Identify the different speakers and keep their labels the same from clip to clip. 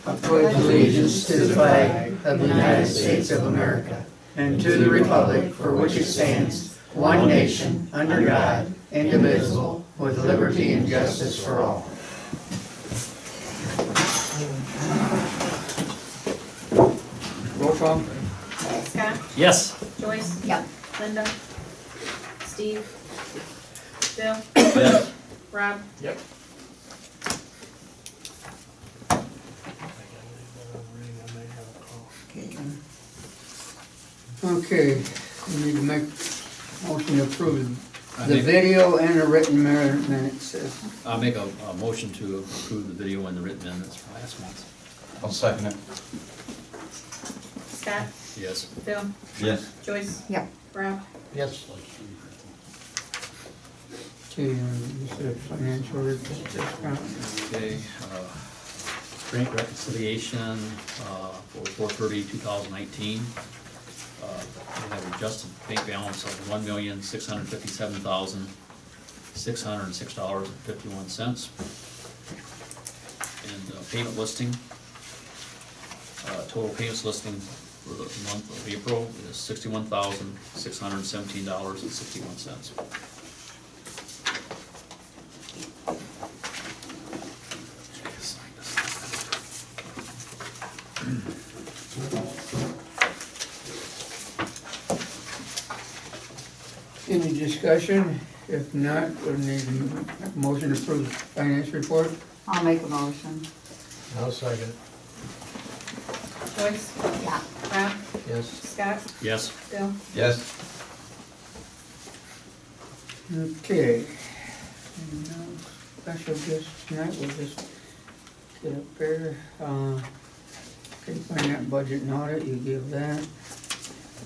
Speaker 1: I pledge allegiance to the flag of the United States of America and to the republic for which it stands, one nation, under God, indivisible, with liberty and justice for all. Roll call.
Speaker 2: Scott?
Speaker 3: Yes.
Speaker 2: Joyce?
Speaker 4: Yep.
Speaker 2: Linda? Steve? Bill?
Speaker 3: Yes.
Speaker 2: Rob?
Speaker 3: Yep.
Speaker 1: Okay, we need to make motion to approve
Speaker 3: I
Speaker 1: the
Speaker 3: make-
Speaker 1: video and the written minutes.
Speaker 3: I'll make a motion to approve the video and the written minutes for last month.
Speaker 5: I'll second it.
Speaker 2: Scott?
Speaker 3: Yes.
Speaker 2: Bill?
Speaker 5: Yes.
Speaker 2: Joyce?
Speaker 4: Yep.
Speaker 2: Rob?
Speaker 1: Yes. To, you said financial report.
Speaker 3: Okay, grant reconciliation, for 4/30/2019. We have adjusted bank balance of $1,657,606.51. And payment listing, total payments listing for the month of April is $61,617.61.
Speaker 1: Any discussion? If not, we'll need a motion to approve the finance report.
Speaker 4: I'll make a motion.
Speaker 6: I'll second.
Speaker 2: Joyce?
Speaker 4: Yeah.
Speaker 2: Rob?
Speaker 6: Yes.
Speaker 2: Scott?
Speaker 3: Yes.
Speaker 2: Bill?
Speaker 5: Yes.
Speaker 1: Okay. And no special guests tonight, we'll just get up there. Okay, find that budget and audit, you give that.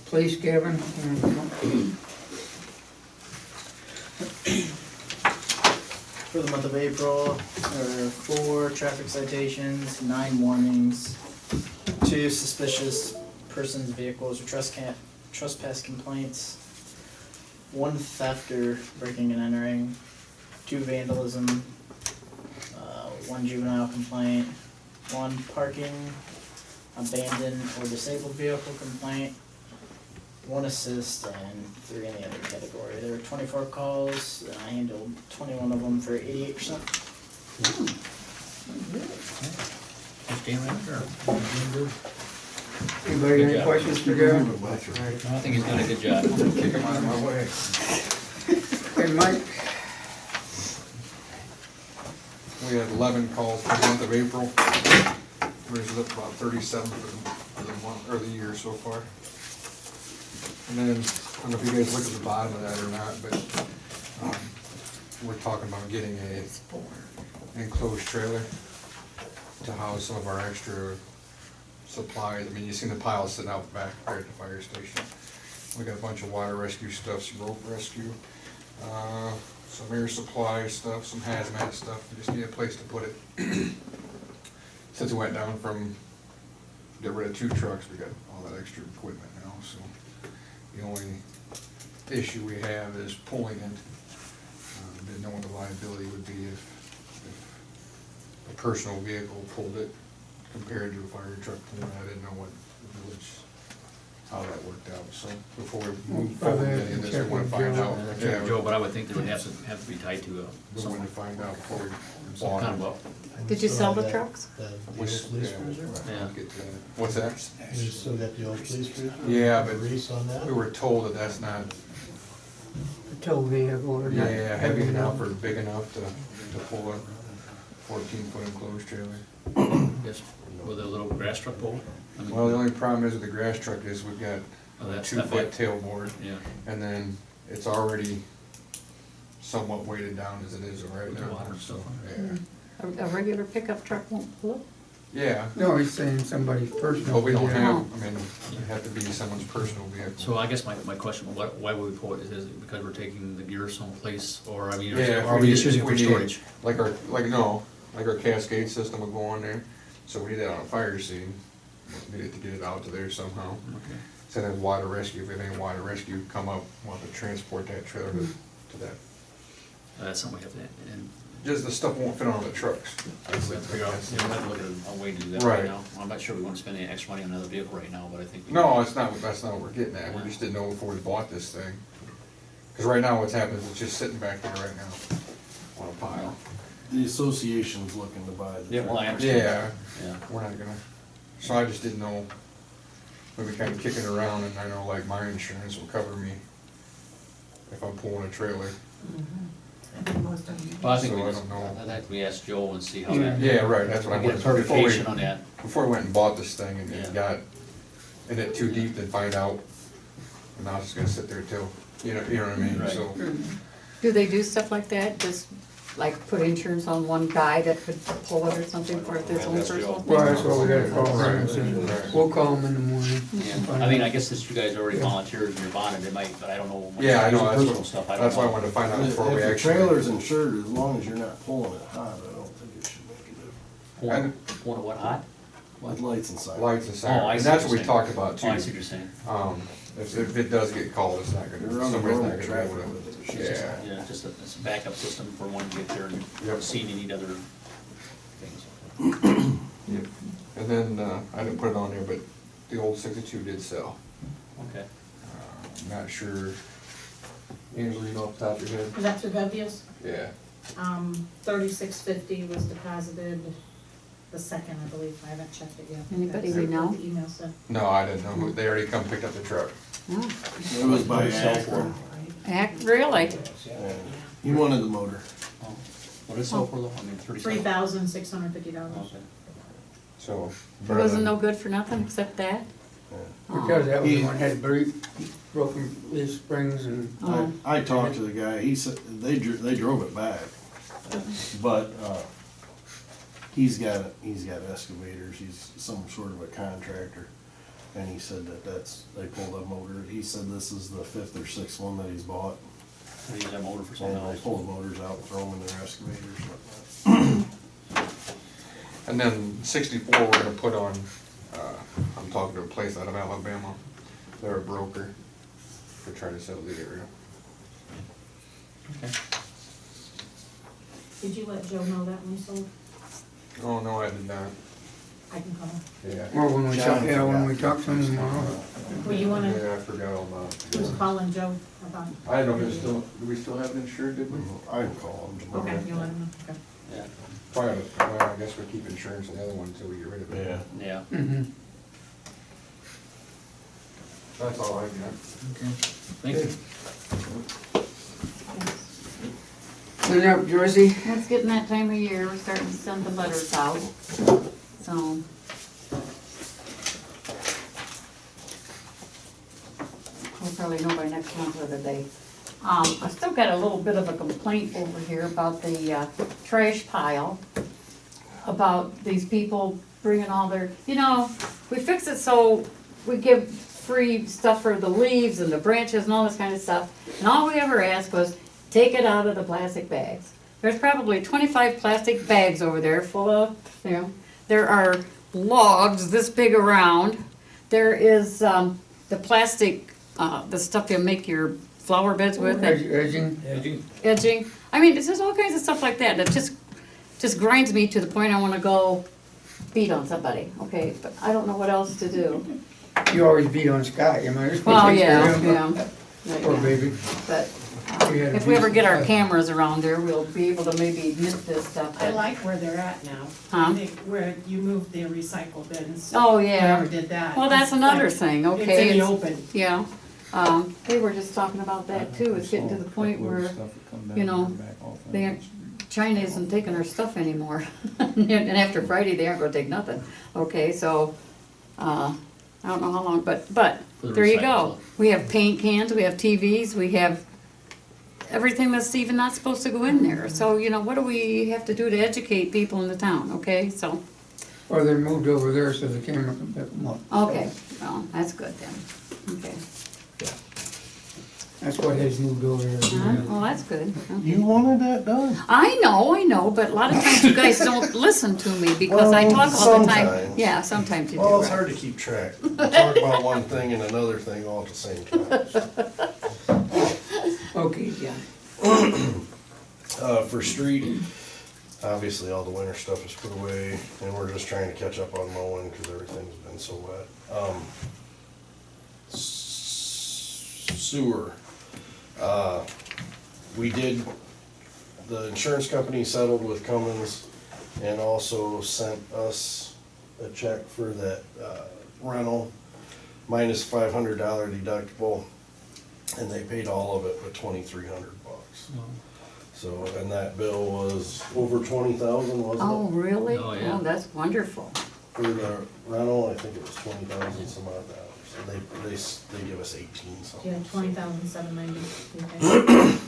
Speaker 1: Police, Kevin?
Speaker 7: For the month of April, there are 4 traffic citations, 9 warnings, 2 suspicious persons, vehicles, or trespass complaints, 1 theft or breaking and entering, 2 vandalism, 1 juvenile complaint, 1 parking, abandoned or disabled vehicle complaint, 1 assist, and 3 in the other category. There were 24 calls, and I handled 21 of them for 88%.
Speaker 3: Just stand right there.
Speaker 1: Anybody
Speaker 3: Good
Speaker 1: any
Speaker 3: job.
Speaker 1: questions for Gary?
Speaker 3: I think he's done a good job.
Speaker 5: Kick him out of my way.
Speaker 1: Okay, Mike?
Speaker 8: We had 11 calls for the month of April. We're up about 37 for the month, or the year so far. And then, I don't know if you guys look at the bottom of that or not, but we're talking about getting an enclosed trailer to house some of our extra supplies. I mean, you've seen the pile sitting out back there at the fire station. We got a bunch of water rescue stuff, some rope rescue, some air supply stuff, some hazmat stuff. We just need a place to put it. Since we went down from, get rid of 2 trucks, we got all that extra equipment now, so. The only issue we have is pulling it. Didn't know what the liability would be if a personal vehicle pulled it compared to a fire truck pulling it. I didn't know what the village, how that worked out, so before we move forward with any of this, we wanna find out. Yeah,
Speaker 3: Joe, but I would think they would have to be tied to
Speaker 8: we
Speaker 3: some
Speaker 8: wanted to find out before we
Speaker 3: some
Speaker 8: bought
Speaker 3: kind
Speaker 8: it.
Speaker 3: of
Speaker 4: Did you sell the trucks?
Speaker 6: The
Speaker 8: Which-
Speaker 6: old police
Speaker 8: yeah,
Speaker 6: cruiser?
Speaker 3: Yeah.
Speaker 8: I'll get to that. What's that?
Speaker 6: You still got the old police cruiser?
Speaker 8: Yeah,
Speaker 6: The
Speaker 8: but
Speaker 6: Reese on that?
Speaker 8: we were told that that's not,
Speaker 1: The tow vehicle or not?
Speaker 8: yeah, heavy enough or big enough to pull a 14-foot enclosed trailer.
Speaker 3: Yes, with a little grass truck pole? I mean,
Speaker 8: Well, the only problem is with the grass truck is we've got
Speaker 3: Oh,
Speaker 8: a
Speaker 3: that's
Speaker 8: 2-foot
Speaker 3: not
Speaker 8: tailboard,
Speaker 3: Yeah.
Speaker 8: and then it's already somewhat weighted down as it is right
Speaker 3: With the
Speaker 8: now.
Speaker 3: water and stuff on
Speaker 8: Yeah,
Speaker 4: A regular pickup truck won't pull it?
Speaker 8: yeah,
Speaker 1: No, he's saying somebody's personal.
Speaker 8: but we don't
Speaker 1: vehicle.
Speaker 8: have, I mean, it have to be someone's personal vehicle.
Speaker 3: So I guess my question, why would we pull it? Is it because we're taking the gear someplace, or, I mean,
Speaker 8: Yeah,
Speaker 3: are we just using it
Speaker 8: we
Speaker 3: for
Speaker 8: need-
Speaker 3: storage?
Speaker 8: Like our cascade system would go on there, so we need that on a fire scene. Needed to get it out to there somehow.
Speaker 3: Okay.
Speaker 8: So then water rescue, if anything water rescue come up, we'll have to transport that trailer to that.
Speaker 3: That's something we have to
Speaker 8: just the stuff won't fit on the trucks.
Speaker 3: Let's figure out, you know, we have to look at a way to do that
Speaker 8: Right.
Speaker 3: right now. I'm not sure we wanna spend any extra money on another vehicle right now, but I think. we-
Speaker 8: No, that's not what we're getting at, we just didn't know before we bought this thing. Cause right now what's happened is it's just sitting back there right now, on a pile.
Speaker 9: The association's looking to buy the
Speaker 3: Yeah, well, I
Speaker 9: truck.
Speaker 3: understand.
Speaker 8: Yeah,
Speaker 3: Yeah.
Speaker 8: we're not gonna, so I just didn't know, maybe kinda kicking around, and I know like my insurance will cover me if I'm pulling a trailer.
Speaker 3: Well, I think
Speaker 8: So
Speaker 3: we
Speaker 8: I
Speaker 3: just,
Speaker 8: don't know.
Speaker 3: I'd have to we ask Joe and see how
Speaker 1: Yeah.
Speaker 3: that.
Speaker 8: Yeah, right, that's what I
Speaker 3: Get
Speaker 8: wanted,
Speaker 3: a clarification
Speaker 8: before
Speaker 3: on that.
Speaker 8: we went and bought this thing and
Speaker 3: Yeah.
Speaker 8: it got in it too deep, then find out, and now it's just gonna sit there till, you know what I mean,
Speaker 3: Right.
Speaker 8: so.
Speaker 4: Do they do stuff like that? Just like put insurance on one guy that could pull it or something for his own
Speaker 3: That's
Speaker 4: personal
Speaker 3: Joe.
Speaker 4: thing?
Speaker 1: Well, that's what we gotta call
Speaker 8: Right.
Speaker 1: him, and
Speaker 8: Right.
Speaker 1: we'll call him in the morning.
Speaker 3: Yeah, I mean, I guess since you guys already volunteered and you're bonded, it might, but I don't know.
Speaker 8: Yeah, I know,
Speaker 3: Personal stuff, I don't know.
Speaker 8: that's why I wanted to find out
Speaker 9: If
Speaker 8: before we
Speaker 9: the
Speaker 8: actually.
Speaker 9: trailer's insured, as long as you're not pulling it hot, I don't think it should make a difference.
Speaker 3: Pulling what hot?
Speaker 9: With lights and sirens.
Speaker 8: Lights and
Speaker 3: Oh, I
Speaker 8: sirens, and
Speaker 3: see
Speaker 8: that's
Speaker 3: what
Speaker 8: what we
Speaker 3: you're
Speaker 8: talked
Speaker 3: saying.
Speaker 8: about too.
Speaker 3: Oh, I see what you're saying.
Speaker 8: If it does get called, it's not
Speaker 9: You're
Speaker 8: gonna,
Speaker 9: on the
Speaker 8: somebody's not
Speaker 9: normal
Speaker 8: gonna be
Speaker 9: traffic
Speaker 8: able to.
Speaker 9: with it. It's just-
Speaker 8: Yeah.
Speaker 3: Yeah, just it's a backup system for when you get there and
Speaker 8: Yep.
Speaker 3: seeing you need other things.
Speaker 8: Yep. And then, I didn't put it on there, but the old 62 did sell.
Speaker 3: Okay.
Speaker 8: Not sure, Angela, you know off the top of your head?
Speaker 2: Was that through Bevius?
Speaker 8: Yeah.
Speaker 2: 3650 was deposited the second, I believe, I haven't checked it yet.
Speaker 4: Anybody
Speaker 2: That's
Speaker 4: we know?
Speaker 2: what the email said.
Speaker 8: No, I didn't know, they already come pick up the truck.
Speaker 4: Oh,
Speaker 9: It was by
Speaker 3: Sell
Speaker 9: Akron,
Speaker 4: Act, really?
Speaker 9: and he wanted the motor.
Speaker 3: Oh, what is it sell for though? I mean, 37.
Speaker 2: $3,650.
Speaker 3: Okay.
Speaker 8: So.
Speaker 4: It wasn't no good for nothing except that?
Speaker 9: Yeah.
Speaker 1: Because that was the
Speaker 9: He-
Speaker 1: one that had broken leaf springs and,
Speaker 4: Oh.
Speaker 9: I talked to the guy, he said, they drove it back. But, he's got excavators, he's some sort of a contractor. And he said they pulled a motor, he said this is the 5th or 6th one that he's bought.
Speaker 3: They use that motor for something
Speaker 9: And they
Speaker 3: else.
Speaker 9: pull the motors out and throw them in their excavators.
Speaker 8: And then 64, we're gonna put on, I'm talking to a place out of Alabama, they're a broker, to try to sell the area.
Speaker 3: Okay.
Speaker 2: Did you let Joe know that when you sold?
Speaker 8: Oh, no, I did not,
Speaker 2: I can call him.
Speaker 8: yeah.
Speaker 1: or when we talk,
Speaker 9: John
Speaker 1: when we
Speaker 9: forgot.
Speaker 1: talk to him tomorrow.
Speaker 2: Well, you wanna,
Speaker 8: Yeah, I forgot all about it.
Speaker 2: who's calling Joe about?
Speaker 8: I don't know, do we still have it insured, did we?
Speaker 9: I can call him tomorrow.
Speaker 2: Okay, you'll let him know, okay.
Speaker 3: Yeah,
Speaker 8: Probably, well, I guess we keep insurance on the other one until we get rid of it.
Speaker 9: Yeah.
Speaker 3: yeah.
Speaker 1: Mm-hmm.
Speaker 8: That's all I got.
Speaker 3: Okay. Thank you.
Speaker 1: Clean up, Joycey.
Speaker 4: It's getting that time of year, we're starting to send the letters out, so. We'll probably know by next month whether they, I still got a little bit of a complaint over here about the, trash pile. About these people bringing all their, we fix it so we give free stuff for the leaves and the branches and all this kind of stuff. And all we ever asked was, take it out of the plastic bags. There's probably 25 plastic bags over there full of, there are logs this big around. There is, the plastic, the stuff you make your flower beds with, that
Speaker 1: Edging.
Speaker 4: edging. I mean, there's just all kinds of stuff like that that just grinds me to the point I wanna go beat on somebody, okay? But I don't know what else to do.
Speaker 1: You always beat on Scott, you might as well
Speaker 4: Well,
Speaker 1: take care
Speaker 4: yeah,
Speaker 1: of him.
Speaker 4: yeah.
Speaker 1: Poor baby.
Speaker 4: But
Speaker 1: We had a
Speaker 4: if we ever get our
Speaker 1: decent-
Speaker 4: cameras around there, we'll be able to maybe nip this stuff.
Speaker 10: I
Speaker 4: but-
Speaker 10: like where they're at now.
Speaker 4: Huh?
Speaker 10: I think where you moved the recycle bins.
Speaker 4: Oh, yeah.
Speaker 10: Whoever did that.
Speaker 4: Well, that's
Speaker 10: It's
Speaker 4: another
Speaker 10: like-
Speaker 4: thing, okay?
Speaker 10: It's in the
Speaker 4: it's-
Speaker 10: open.
Speaker 4: Yeah, they were just talking about that too, it's getting to the point where, China isn't taking our stuff anymore. And after Friday, they aren't gonna take nothing, okay, so, I don't know how long, but
Speaker 3: For the
Speaker 4: there you
Speaker 3: recycle
Speaker 4: go.
Speaker 3: stuff.
Speaker 4: We have paint cans, we have TVs, we have everything that's even not supposed to go in there, so, what do we have to do to educate people in the town, okay, so,
Speaker 1: Or they moved over there so the camera can pick them up.
Speaker 4: okay, well, that's good then, okay.
Speaker 1: That's what has moved over there.
Speaker 4: Well, that's good. Okay.
Speaker 9: You wanted that done?
Speaker 4: I know, but a lot of times you guys don't listen to me because I talk all the time.
Speaker 9: sometimes.
Speaker 4: Yeah, sometimes you do.
Speaker 9: Well, it's
Speaker 4: right.
Speaker 9: hard to keep track. You talk about one thing and another thing all at the same time.
Speaker 1: Okay, John.
Speaker 9: For street, Obviously, all the winter stuff is put away, and we're just trying to catch up on mowing, cause everything's been so wet. Sewer. We did, the insurance company settled with Cummins and also sent us a check for that, rental, minus $500 deductible, and they paid all of it but $2,300. So, and that bill was over 20,000, wasn't it?
Speaker 4: Oh, really?
Speaker 3: Oh, yeah.
Speaker 4: Oh, that's wonderful.
Speaker 9: For the rental, I think it was 20,000 some odd dollars. And they give us 18 something.
Speaker 2: Yeah, 20,790.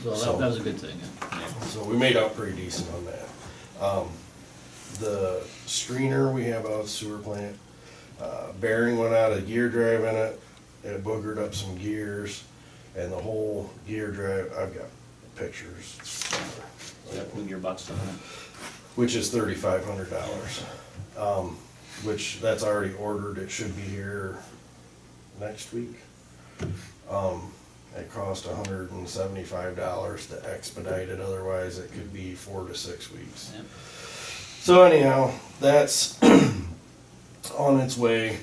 Speaker 3: So that was a good thing, yeah.
Speaker 9: So we made out pretty decent on that. The screener we have out at the sewer plant, bearing went out of gear drive in it, it boogered up some gears, and the whole gear drive, I've got pictures,
Speaker 3: That blue gearbox on it.
Speaker 9: which is $3,500. Which that's already ordered, it should be here next week. It cost $175 to expedite it, otherwise it could be 4 to 6 weeks.
Speaker 3: Yep.
Speaker 9: So anyhow, that's on its way.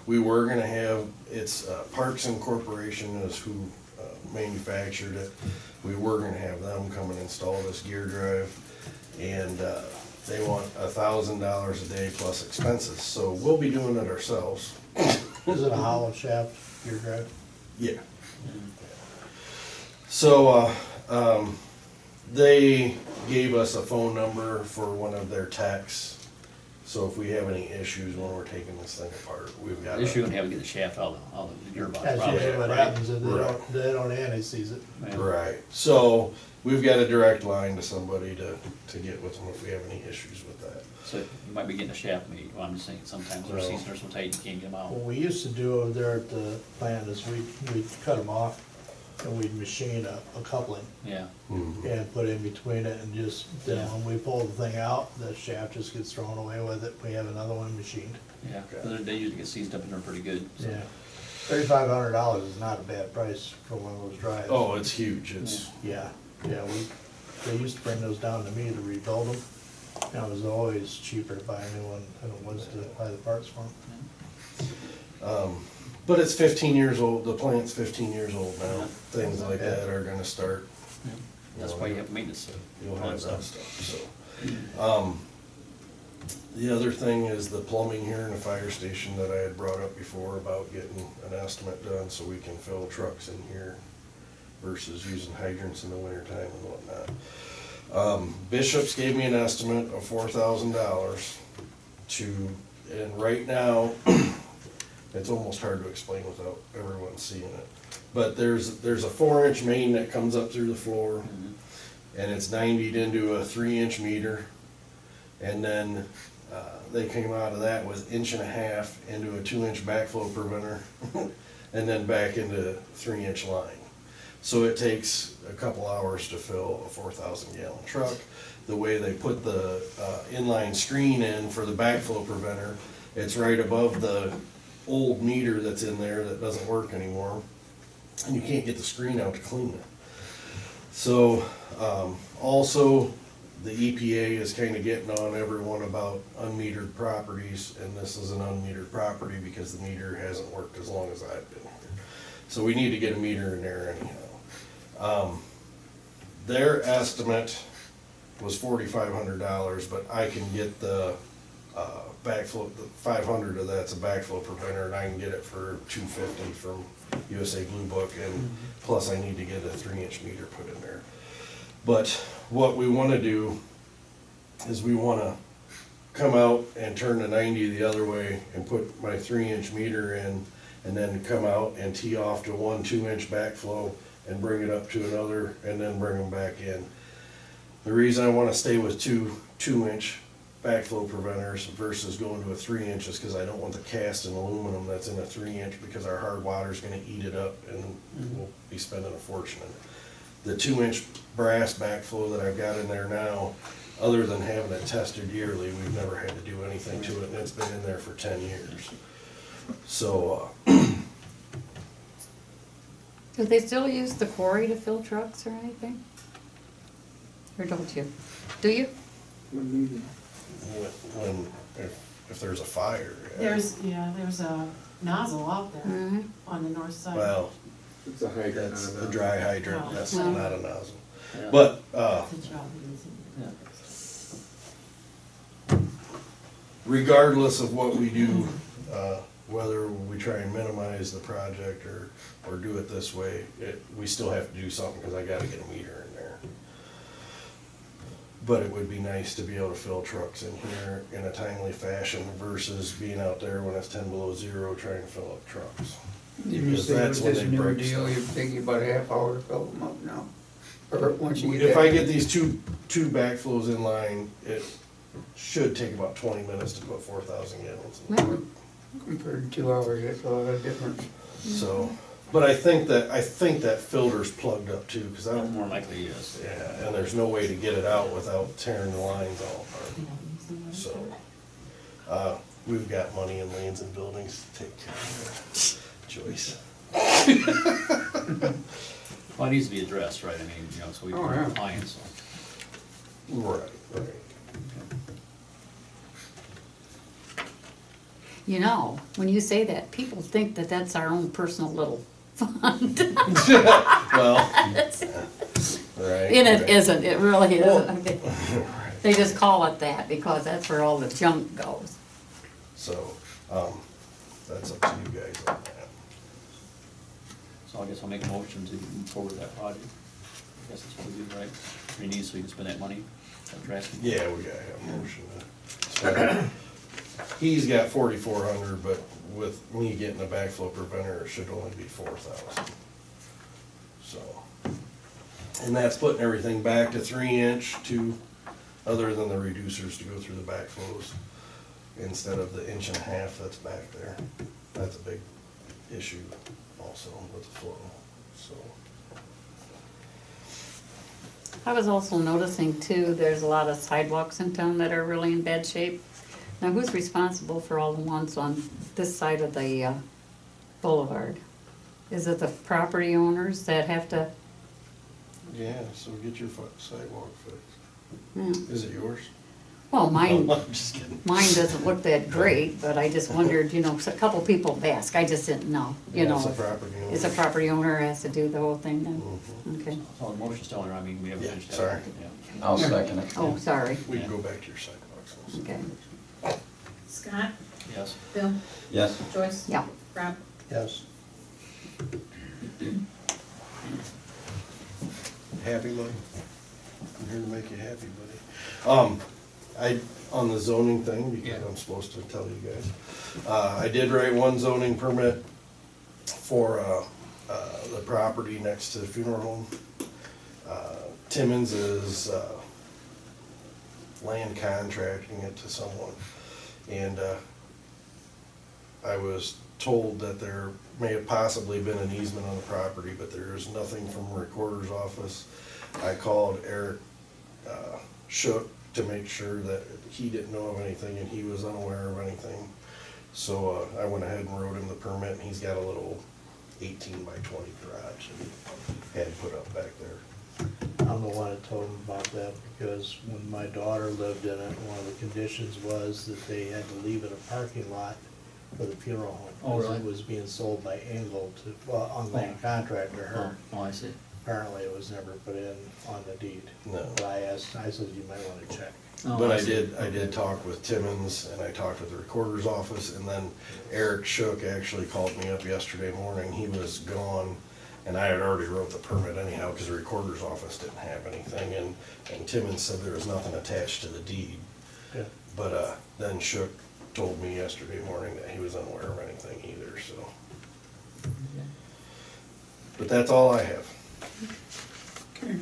Speaker 9: We were gonna have, it's Parks Incorporation is who manufactured it. We were gonna have them come and install this gear drive, and they want $1,000 a day plus expenses, so we'll be doing it ourselves.
Speaker 6: Is it a hollow shaft, gear drive?
Speaker 9: Yeah. So, they gave us a phone number for one of their techs, so if we have any issues when we're taking this thing apart, we've got.
Speaker 3: The issue we're gonna have to get the shaft out of the gearbox.
Speaker 6: That's
Speaker 3: probably.
Speaker 6: usually what
Speaker 9: right.
Speaker 6: happens if
Speaker 9: Right.
Speaker 6: they don't anti-seize it.
Speaker 3: Yeah.
Speaker 9: Right, so we've got a direct line to somebody to get with them if we have any issues with that.
Speaker 3: So you might be getting a shaft made, well, I'm just saying, sometimes their
Speaker 9: No.
Speaker 3: seats are so tight you can't get them out.
Speaker 6: What we used to do over there at the plant is we'd cut them off and we'd machine a coupling
Speaker 3: Yeah,
Speaker 6: and put in between it and just, then
Speaker 3: Yeah.
Speaker 6: when we pull the thing out, the shaft just gets thrown away with it. We have another one machined.
Speaker 3: yeah, they usually get seized up in there pretty good, so.
Speaker 6: Yeah. $3,500 is not a bad price for one of those drives.
Speaker 9: Oh, it's huge, it's,
Speaker 6: Yeah, they used to bring those down to me to rebuild them. And it was always cheaper to buy a new one than it was to buy the parts for them.
Speaker 9: but it's 15 years old, the plant's 15 years old now.
Speaker 3: Yeah.
Speaker 9: Things like that are gonna start.
Speaker 3: Yeah. That's why you have maintenance.
Speaker 9: You'll
Speaker 3: on
Speaker 9: have that
Speaker 3: stuff.
Speaker 9: stuff, so. The other thing is the plumbing here in the fire station that I had brought up before about getting an estimate done so we can fill trucks in here versus using hydrants in the wintertime and whatnot. Bishops gave me an estimate of $4,000 and right now, it's almost hard to explain without everyone seeing it. But there's a 4-inch main that comes up through the floor, and it's 90'd into a 3-inch meter. And then they came out of that with 1.5 inches into a 2-inch backflow preventer, and then back into 3-inch line. So it takes a couple hours to fill a 4,000-gallon truck. The way they put the inline screen in for the backflow preventer, it's right above the old meter that's in there that doesn't work anymore, and you can't get the screen out to clean it. So also, the EPA is kind of getting on everyone about unmetered properties, and this is an unmetered property because the meter hasn't worked as long as I've been here. So we need to get a meter in there anyhow. Their estimate was $4,500, but I can get the backflow, the 500 of that's a backflow preventer, and I can get it for $250 from USA Blue Book, and plus I need to get a 3-inch meter put in there. But what we want to do is we want to come out and turn the 90 the other way and put my 3-inch meter in, and then come out and tee off to one 2-inch backflow and bring it up to another, and then bring them back in. The reason I want to stay with two 2-inch backflow preventers versus going to a 3-inch is because I don't want the cast and aluminum that's in a 3-inch, because our hard water is going to eat it up and we'll be spending a fortune on it. The 2-inch brass backflow that I've got in there now, other than having it tested yearly, we've never had to do anything to it, and it's been in there for 10 years. So,
Speaker 4: Do they still use the quarry to fill trucks or anything? Or don't you? Do you?
Speaker 9: when, if there's a fire.
Speaker 10: There's a nozzle out there
Speaker 4: Mhm.
Speaker 10: on the north side.
Speaker 9: Well,
Speaker 8: It's a hydrant.
Speaker 9: that's
Speaker 8: not a
Speaker 9: the
Speaker 8: nozzle.
Speaker 9: dry hydrant,
Speaker 10: Oh.
Speaker 9: that's
Speaker 4: Oh.
Speaker 9: not a nozzle.
Speaker 3: Yeah.
Speaker 9: But,
Speaker 10: That's a job using.
Speaker 3: Yeah.
Speaker 9: regardless of what we do, whether we try and minimize the project or do it this way, we still have to do something, cause I gotta get a meter in there. But it would be nice to be able to fill trucks in here in a timely fashion versus being out there when it's 10 below zero trying to fill up trucks.
Speaker 1: You
Speaker 9: Because
Speaker 1: say
Speaker 9: that's
Speaker 1: with
Speaker 9: when
Speaker 1: this
Speaker 9: they
Speaker 1: new
Speaker 9: break
Speaker 1: deal,
Speaker 9: stuff.
Speaker 1: you're taking about a half hour to fill them up now. Or once you get
Speaker 9: If
Speaker 1: that-
Speaker 9: I get these two backflows in line, it should take about 20 minutes to put 4,000 gallons in.
Speaker 4: Well,
Speaker 1: Compared to 2 hours, that's a lot of difference.
Speaker 9: So, but I think that filter's plugged up too, cause I don't,
Speaker 3: More likely, yes.
Speaker 9: yeah, and there's no way to get it out without tearing the lines all apart. So, we've got money in lands and buildings to take care of that. Joyce.
Speaker 3: Well, it needs to be addressed, right, I mean, you know, so we
Speaker 1: Oh,
Speaker 3: can
Speaker 1: yeah.
Speaker 3: compliance, so.
Speaker 9: Right.
Speaker 4: you know, when you say that, people think that that's our own personal little fund.
Speaker 9: Well, right.
Speaker 4: And it
Speaker 9: right.
Speaker 4: isn't, it really
Speaker 9: Well-
Speaker 4: isn't. They just call it that because that's where all the junk goes.
Speaker 9: So, that's up to you guys on that.
Speaker 3: So I guess I'll make a motion to move forward with that project. I guess that's what we do, right? We need so we can spend that money, that drastic.
Speaker 9: Yeah, we gotta have a motion to spend. He's got 4,400, but with me getting a backflow preventer, it should only be 4,000. So, and that's putting everything back to 3-inch to, other than the reducers to go through the backflows, instead of the 1.5 inch that's back there. That's a big issue also with the flow, so.
Speaker 4: I was also noticing too, there's a lot of sidewalks in town that are really in bad shape. Now, who's responsible for all the ones on this side of the boulevard? Is it the property owners that have to,
Speaker 9: Yeah, so get your sidewalk fixed.
Speaker 4: yeah.
Speaker 9: Is it yours?
Speaker 4: Well, mine,
Speaker 9: I'm just kidding.
Speaker 4: mine doesn't look that great, but I just wondered, you know, a couple people have asked, I just didn't know, you
Speaker 9: Yeah,
Speaker 4: know.
Speaker 9: it's a
Speaker 4: if
Speaker 9: property owner.
Speaker 4: It's a property owner has to do the whole thing then?
Speaker 9: Mhm.
Speaker 4: Okay.
Speaker 3: So the motion's still on there, I mean, we haven't
Speaker 9: Yeah,
Speaker 3: finished that.
Speaker 9: sorry.
Speaker 3: Yeah.
Speaker 5: I'll second it.
Speaker 4: Oh, sorry,
Speaker 9: We can go back to your sidewalks.
Speaker 4: okay,
Speaker 2: Scott,
Speaker 3: Yes.
Speaker 2: Bill,
Speaker 5: Yes.
Speaker 2: Joyce,
Speaker 4: yeah.
Speaker 2: Rob,
Speaker 9: Yes. Happy, buddy? I'm here to make you happy, buddy. On the zoning thing, because
Speaker 3: Yeah.
Speaker 9: I'm supposed to tell you guys. I did write one zoning permit for, the property next to the funeral home. Timmons is, land contracting it to someone. And, I was told that there may have possibly been an easement on the property, but there is nothing from the recorder's office. I called Eric Shook to make sure that he didn't know of anything and he was unaware of anything. So I went ahead and wrote him the permit, and he's got a little 18 by 20 garage that he had put up back there.
Speaker 6: I'm the one that told him about that, because when my daughter lived in it, one of the conditions was that they had to leave it a parking lot for the funeral home.
Speaker 3: Oh,
Speaker 6: because
Speaker 3: really?
Speaker 6: It was being sold by Engel to, well, ongoing contract to her.
Speaker 3: Oh, I see.
Speaker 6: Apparently it was never put in on the deed.
Speaker 9: No.
Speaker 6: But I said, you might wanna check.
Speaker 3: Oh,
Speaker 9: But I
Speaker 3: see.
Speaker 9: did talk with Timmons, and I talked with the recorder's office, and then Eric Shook actually called me up yesterday morning. He was gone, and I had already wrote the permit anyhow, because the recorder's office didn't have anything, and Timmons said there was nothing attached to the deed.
Speaker 6: Yeah.
Speaker 9: But, then Shook told me yesterday morning that he was unaware of anything either, so. But that's all I have.
Speaker 1: Okay.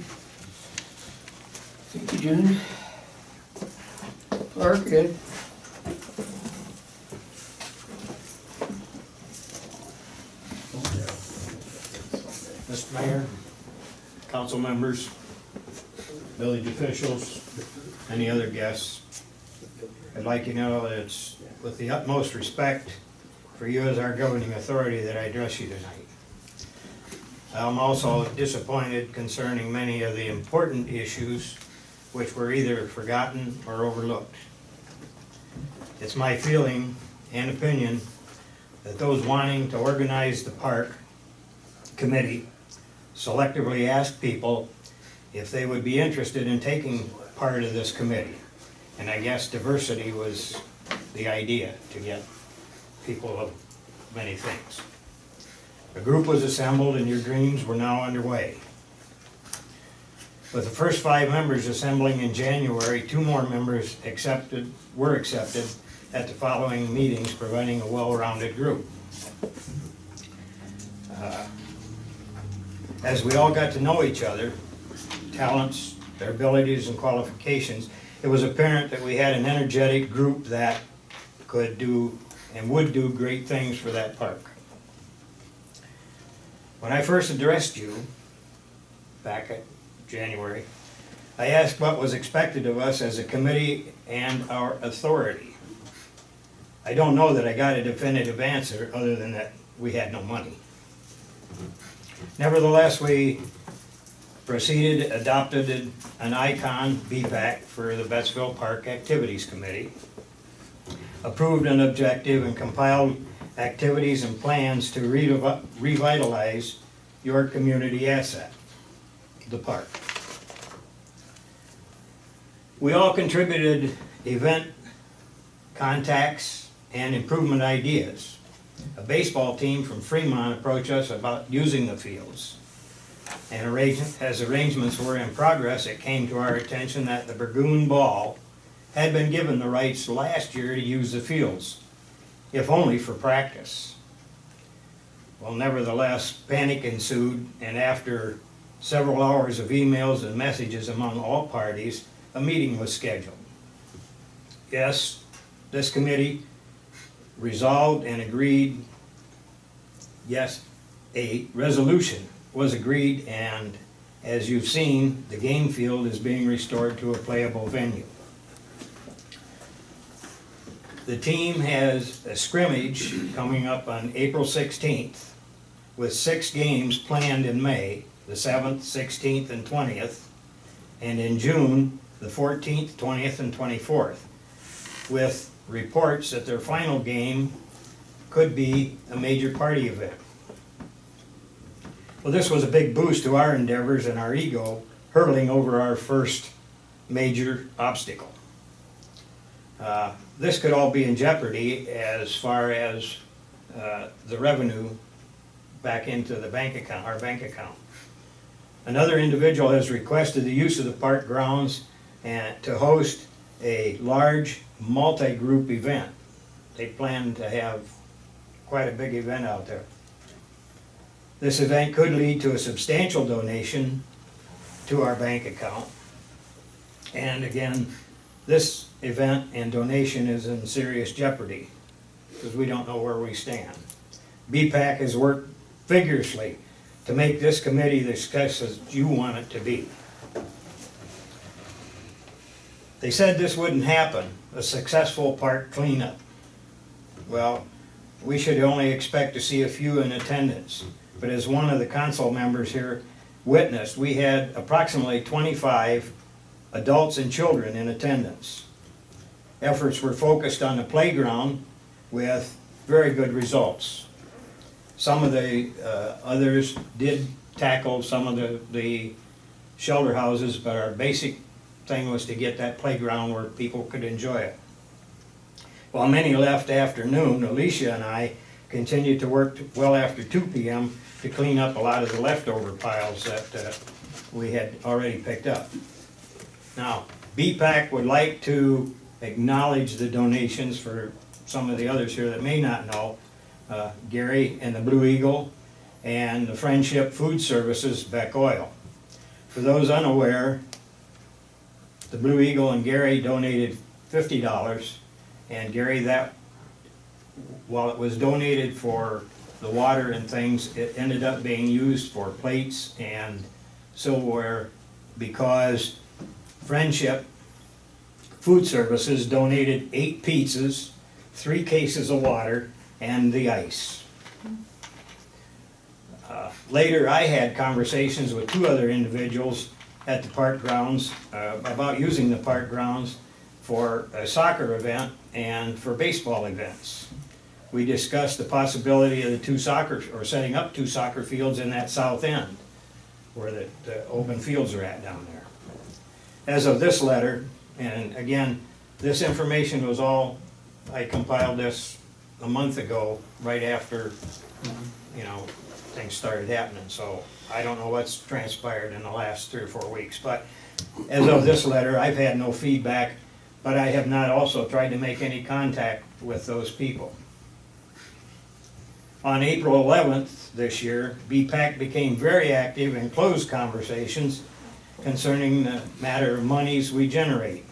Speaker 1: Thank you, John. Clark, Ed?
Speaker 11: Mr. Mayor, council members, village officials, any other guests, I'd like you to know that it's with the utmost respect for you as our governing authority that I address you tonight. I'm also disappointed concerning many of the important issues which were either forgotten or overlooked. It's my feeling and opinion that those wanting to organize the park committee selectively asked people if they would be interested in taking part of this committee. And I guess diversity was the idea, to get people of many things. A group was assembled and your dreams were now underway. With the first 5 members assembling in January, 2 more members were accepted at the following meetings, providing a well-rounded group. As we all got to know each other, talents, their abilities and qualifications, it was apparent that we had an energetic group that could do and would do great things for that park. When I first addressed you, back in January, I asked what was expected of us as a committee and our authority. I don't know that I got a definitive answer other than that we had no money. Nevertheless, we proceeded, adopted an icon, BPAC, for the Bettsville Park Activities Committee, approved an objective and compiled activities and plans to revitalize your community asset, the park. We all contributed event contacts and improvement ideas. A baseball team from Fremont approached us about using the fields. And as arrangements were in progress, it came to our attention that the Burgoon Ball had been given the rights last year to use the fields, if only for practice. Well, nevertheless, panic ensued, and after several hours of emails and messages among all parties, a meeting was scheduled. Yes, this committee resolved and agreed, yes, a resolution was agreed, and as you've seen, the game field is being restored to a playable venue. The team has a scrimmage coming up on April 16th with 6 games planned in May, the 7th, 16th, and 20th, and in June, the 14th, 20th, and 24th, with reports that their final game could be a major party event. Well, this was a big boost to our endeavors and our ego, hurtling over our first major obstacle. This could all be in jeopardy as far as the revenue back into the bank account, our bank account. Another individual has requested the use of the park grounds and to host a large multi-group event. They plan to have quite a big event out there. This event could lead to a substantial donation to our bank account. And again, this event and donation is in serious jeopardy because we don't know where we stand. BPAC has worked vigorously to make this committee the success as you want it to be. They said this wouldn't happen, a successful park cleanup. Well, we should only expect to see a few in attendance. But as one of the council members here witnessed, we had approximately 25 adults and children in attendance. Efforts were focused on the playground with very good results. Some of the others did tackle some of the shelter houses, but our basic thing was to get that playground where people could enjoy it. While many left afternoon, Alicia and I continued to work well after 2 p.m. to clean up a lot of the leftover piles that we had already picked up. Now, BPAC would like to acknowledge the donations for some of the others here that may not know. Gary and the Blue Eagle and the Friendship Food Services Beck Oil. For those unaware, the Blue Eagle and Gary donated $50, and Gary, that while it was donated for the water and things, it ended up being used for plates and silverware because Friendship Food Services donated 8 pizzas, 3 cases of water, and the ice. Later, I had conversations with 2 other individuals at the park grounds, about using the park grounds for a soccer event and for baseball events. We discussed the possibility of setting up 2 soccer fields in that south end, where the open fields are at down there. As of this letter, and again, this information was all, I compiled this a month ago, right after, things started happening, so I don't know what's transpired in the last 3 or 4 weeks, but as of this letter, I've had no feedback, but I have not also tried to make any contact with those people. On April 11th this year, BPAC became very active in closed conversations concerning the matter of monies we generate.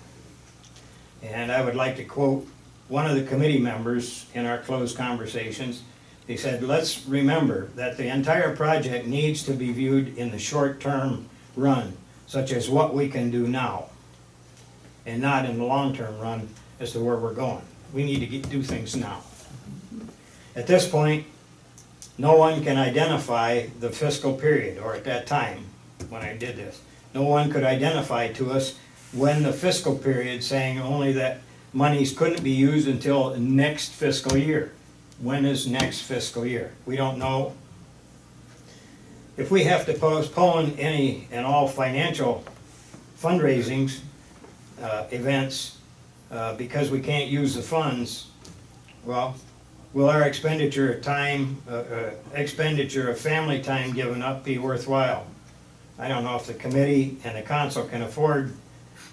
Speaker 11: And I would like to quote one of the committee members in our closed conversations. He said, "Let's remember that the entire project needs to be viewed in the short-term run, such as what we can do now, and not in the long-term run as to where we're going. We need to do things now." At this point, no one can identify the fiscal period, or at that time, when I did this, no one could identify to us when the fiscal period, saying only that monies couldn't be used until next fiscal year. When is next fiscal year? We don't know. If we have to postpone any and all financial fundraisings, events, because we can't use the funds, well, will our expenditure of time, expenditure of family time given up be worthwhile? I don't know if the committee and the council can afford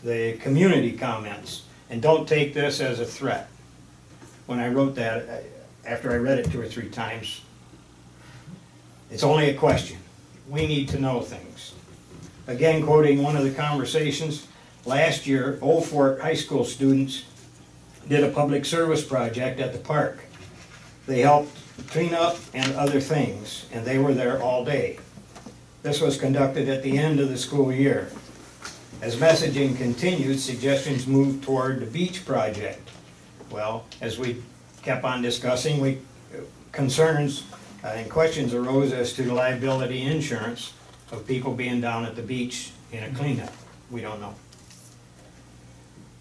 Speaker 11: the community comments, and don't take this as a threat. When I wrote that, after I read it 2 or 3 times, it's only a question. We need to know things. Again, quoting one of the conversations, last year, Old Fort High School students did a public service project at the park. They helped clean up and other things, and they were there all day. This was conducted at the end of the school year. As messaging continued, suggestions moved toward the beach project. Well, as we kept on discussing, concerns and questions arose as to the liability insurance of people being down at the beach in a cleanup. We don't know.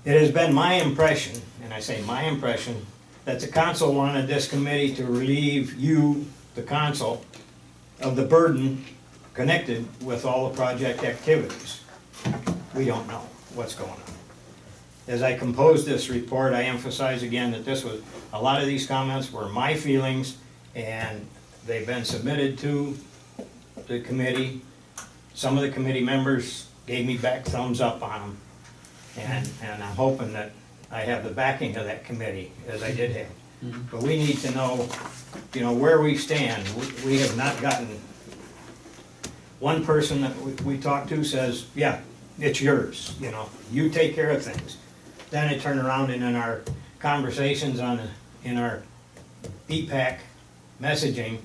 Speaker 11: It has been my impression, and I say my impression, that the council wanted this committee to relieve you, the council, of the burden connected with all the project activities. We don't know what's going on. As I composed this report, I emphasize again that a lot of these comments were my feelings, and they've been submitted to the committee. Some of the committee members gave me back thumbs up on them, and I'm hoping that I have the backing of that committee, as I did have. But we need to know, where we stand. We have not gotten, one person that we talked to says, yeah, it's yours, you take care of things. Then I turn around and in our conversations in our BPAC messaging,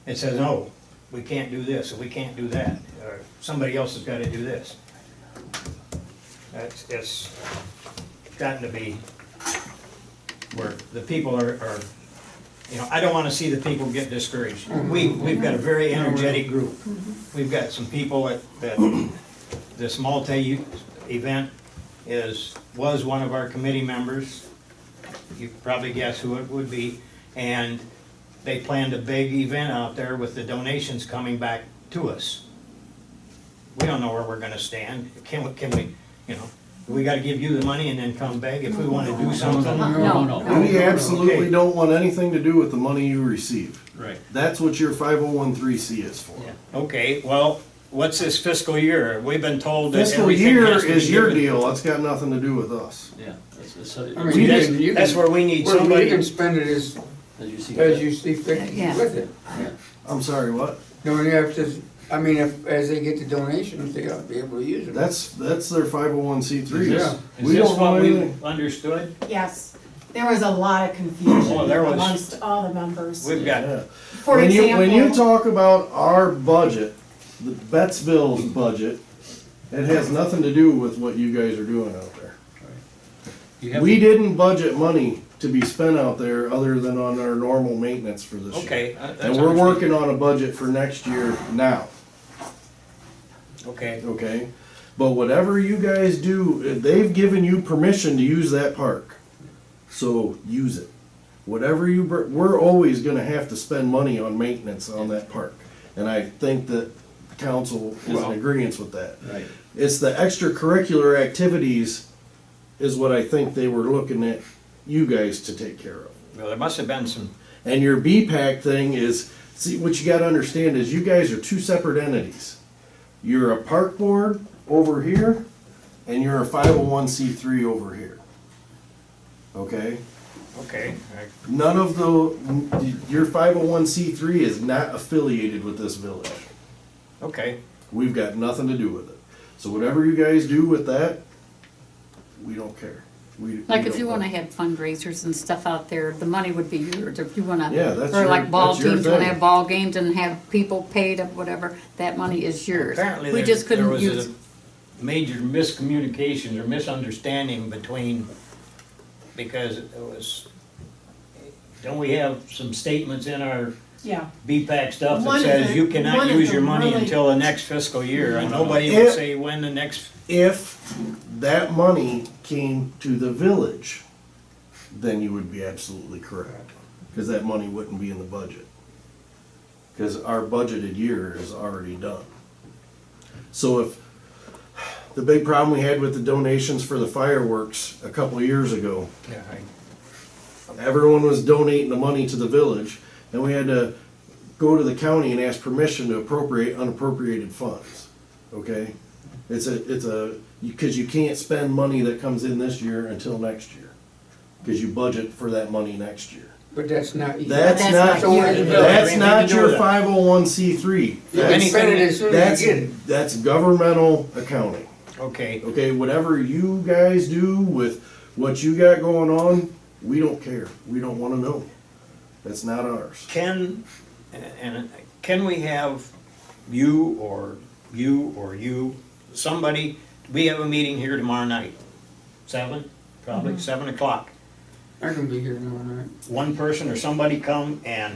Speaker 11: it says, no, we can't do this, or we can't do that, or somebody else has got to do this. It's gotten to be where the people are I don't want to see the people get discouraged. We've got a very energetic group. We've got some people that this multi-event was one of our committee members. You probably guess who it would be. And they planned a big event out there with the donations coming back to us. We don't know where we're going to stand. Can we, we got to give you the money and then come beg if we want to do something?
Speaker 3: No.
Speaker 9: We absolutely don't want anything to do with the money you receive.
Speaker 3: Right.
Speaker 9: That's what your 5013C is for.
Speaker 3: Yeah.
Speaker 11: Okay, well, what's this fiscal year? We've been told that
Speaker 9: Fiscal
Speaker 11: everything
Speaker 9: year
Speaker 11: has to be
Speaker 9: is your
Speaker 11: given-
Speaker 9: deal, that's got nothing to do with us.
Speaker 3: Yeah.
Speaker 1: I mean,
Speaker 11: See,
Speaker 1: you
Speaker 11: that's,
Speaker 1: can- you
Speaker 11: that's
Speaker 1: can-
Speaker 11: where we need
Speaker 1: Well, you
Speaker 11: somebody.
Speaker 1: can spend it as
Speaker 3: As you see.
Speaker 1: fit
Speaker 4: Yeah.
Speaker 1: with it.
Speaker 9: I'm sorry, what?
Speaker 1: No, you have to, as they get the donations, they gotta be able to use them.
Speaker 9: That's their 501c3.
Speaker 1: Yeah.
Speaker 3: Is
Speaker 9: We
Speaker 3: this
Speaker 9: don't
Speaker 3: what
Speaker 9: know
Speaker 3: we
Speaker 9: anything.
Speaker 11: Understood?
Speaker 10: Yes, there was a lot of confusion
Speaker 11: Oh, there was.
Speaker 10: amongst all the members.
Speaker 11: We've got,
Speaker 9: Yeah.
Speaker 10: For
Speaker 9: When
Speaker 10: example,
Speaker 9: you talk about our budget, the Bettsville's budget, it has nothing to do with what you guys are doing out there.
Speaker 3: You have-
Speaker 9: We didn't budget money to be spent out there other than on our normal maintenance for this year.
Speaker 11: okay. That's
Speaker 9: And we're
Speaker 11: understood.
Speaker 9: working on a budget for next year now,
Speaker 11: Okay,
Speaker 9: okay? But whatever you guys do, they've given you permission to use that park. So use it. Whatever you, we're always gonna have to spend money on maintenance on that park. And I think that council is in agreement with that.
Speaker 3: Right.
Speaker 9: It's the extracurricular activities is what I think they were looking at you guys to take care of.
Speaker 11: Well, there must have been some,
Speaker 9: And your BPAC thing is, see, what you gotta understand is you guys are two separate entities. You're a park board over here, and you're a 501c3 over here. Okay?
Speaker 11: okay,
Speaker 9: None of your 501c3 is not affiliated with this village.
Speaker 11: okay.
Speaker 9: We've got nothing to do with it. So whatever you guys do with that, we don't care.
Speaker 4: Like if you wanna have fundraisers and stuff out there, the money would be yours, if you wanna.
Speaker 9: Yeah, that's
Speaker 4: or
Speaker 9: your-
Speaker 4: like ball
Speaker 9: that's your
Speaker 4: teams, wanna
Speaker 9: thing.
Speaker 4: have ball games and have people paid up, whatever, that money is yours.
Speaker 11: Apparently
Speaker 4: We just
Speaker 11: there
Speaker 4: couldn't
Speaker 11: was
Speaker 4: use.
Speaker 11: a major miscommunication or misunderstanding between, because it was, don't we have some statements in our
Speaker 10: Yeah.
Speaker 11: BPAC stuff
Speaker 10: One
Speaker 11: that
Speaker 10: of
Speaker 11: says
Speaker 10: the-
Speaker 11: you
Speaker 10: one
Speaker 11: cannot
Speaker 10: of
Speaker 11: use
Speaker 10: the
Speaker 11: your money
Speaker 10: really-
Speaker 11: until the next fiscal year, and nobody
Speaker 9: If-
Speaker 11: would say when the next,
Speaker 9: If that money came to the village, then you would be absolutely correct. Because that money wouldn't be in the budget. Because our budgeted year is already done. So if, the big problem we had with the donations for the fireworks a couple of years ago,
Speaker 11: yeah,
Speaker 9: everyone was donating the money to the village, and we had to go to the county and ask permission to appropriate unappropriated funds, okay? It's because you can't spend money that comes in this year until next year, because you budget for that money next year.
Speaker 1: But that's not.
Speaker 9: That's
Speaker 4: That's
Speaker 9: not,
Speaker 4: not you.
Speaker 9: that's not
Speaker 11: Anything to do
Speaker 9: your
Speaker 11: with that.
Speaker 9: 501c3.
Speaker 1: You can spend it as soon as you get it.
Speaker 9: That's governmental accounting.
Speaker 11: okay.
Speaker 9: Okay, whatever you guys do with what you got going on, we don't care. We don't wanna know. That's not ours.
Speaker 11: Can we have you or somebody, we have a meeting here tomorrow night, 7, probably 7 o'clock.
Speaker 1: I can be here tomorrow night.
Speaker 11: One person or somebody come and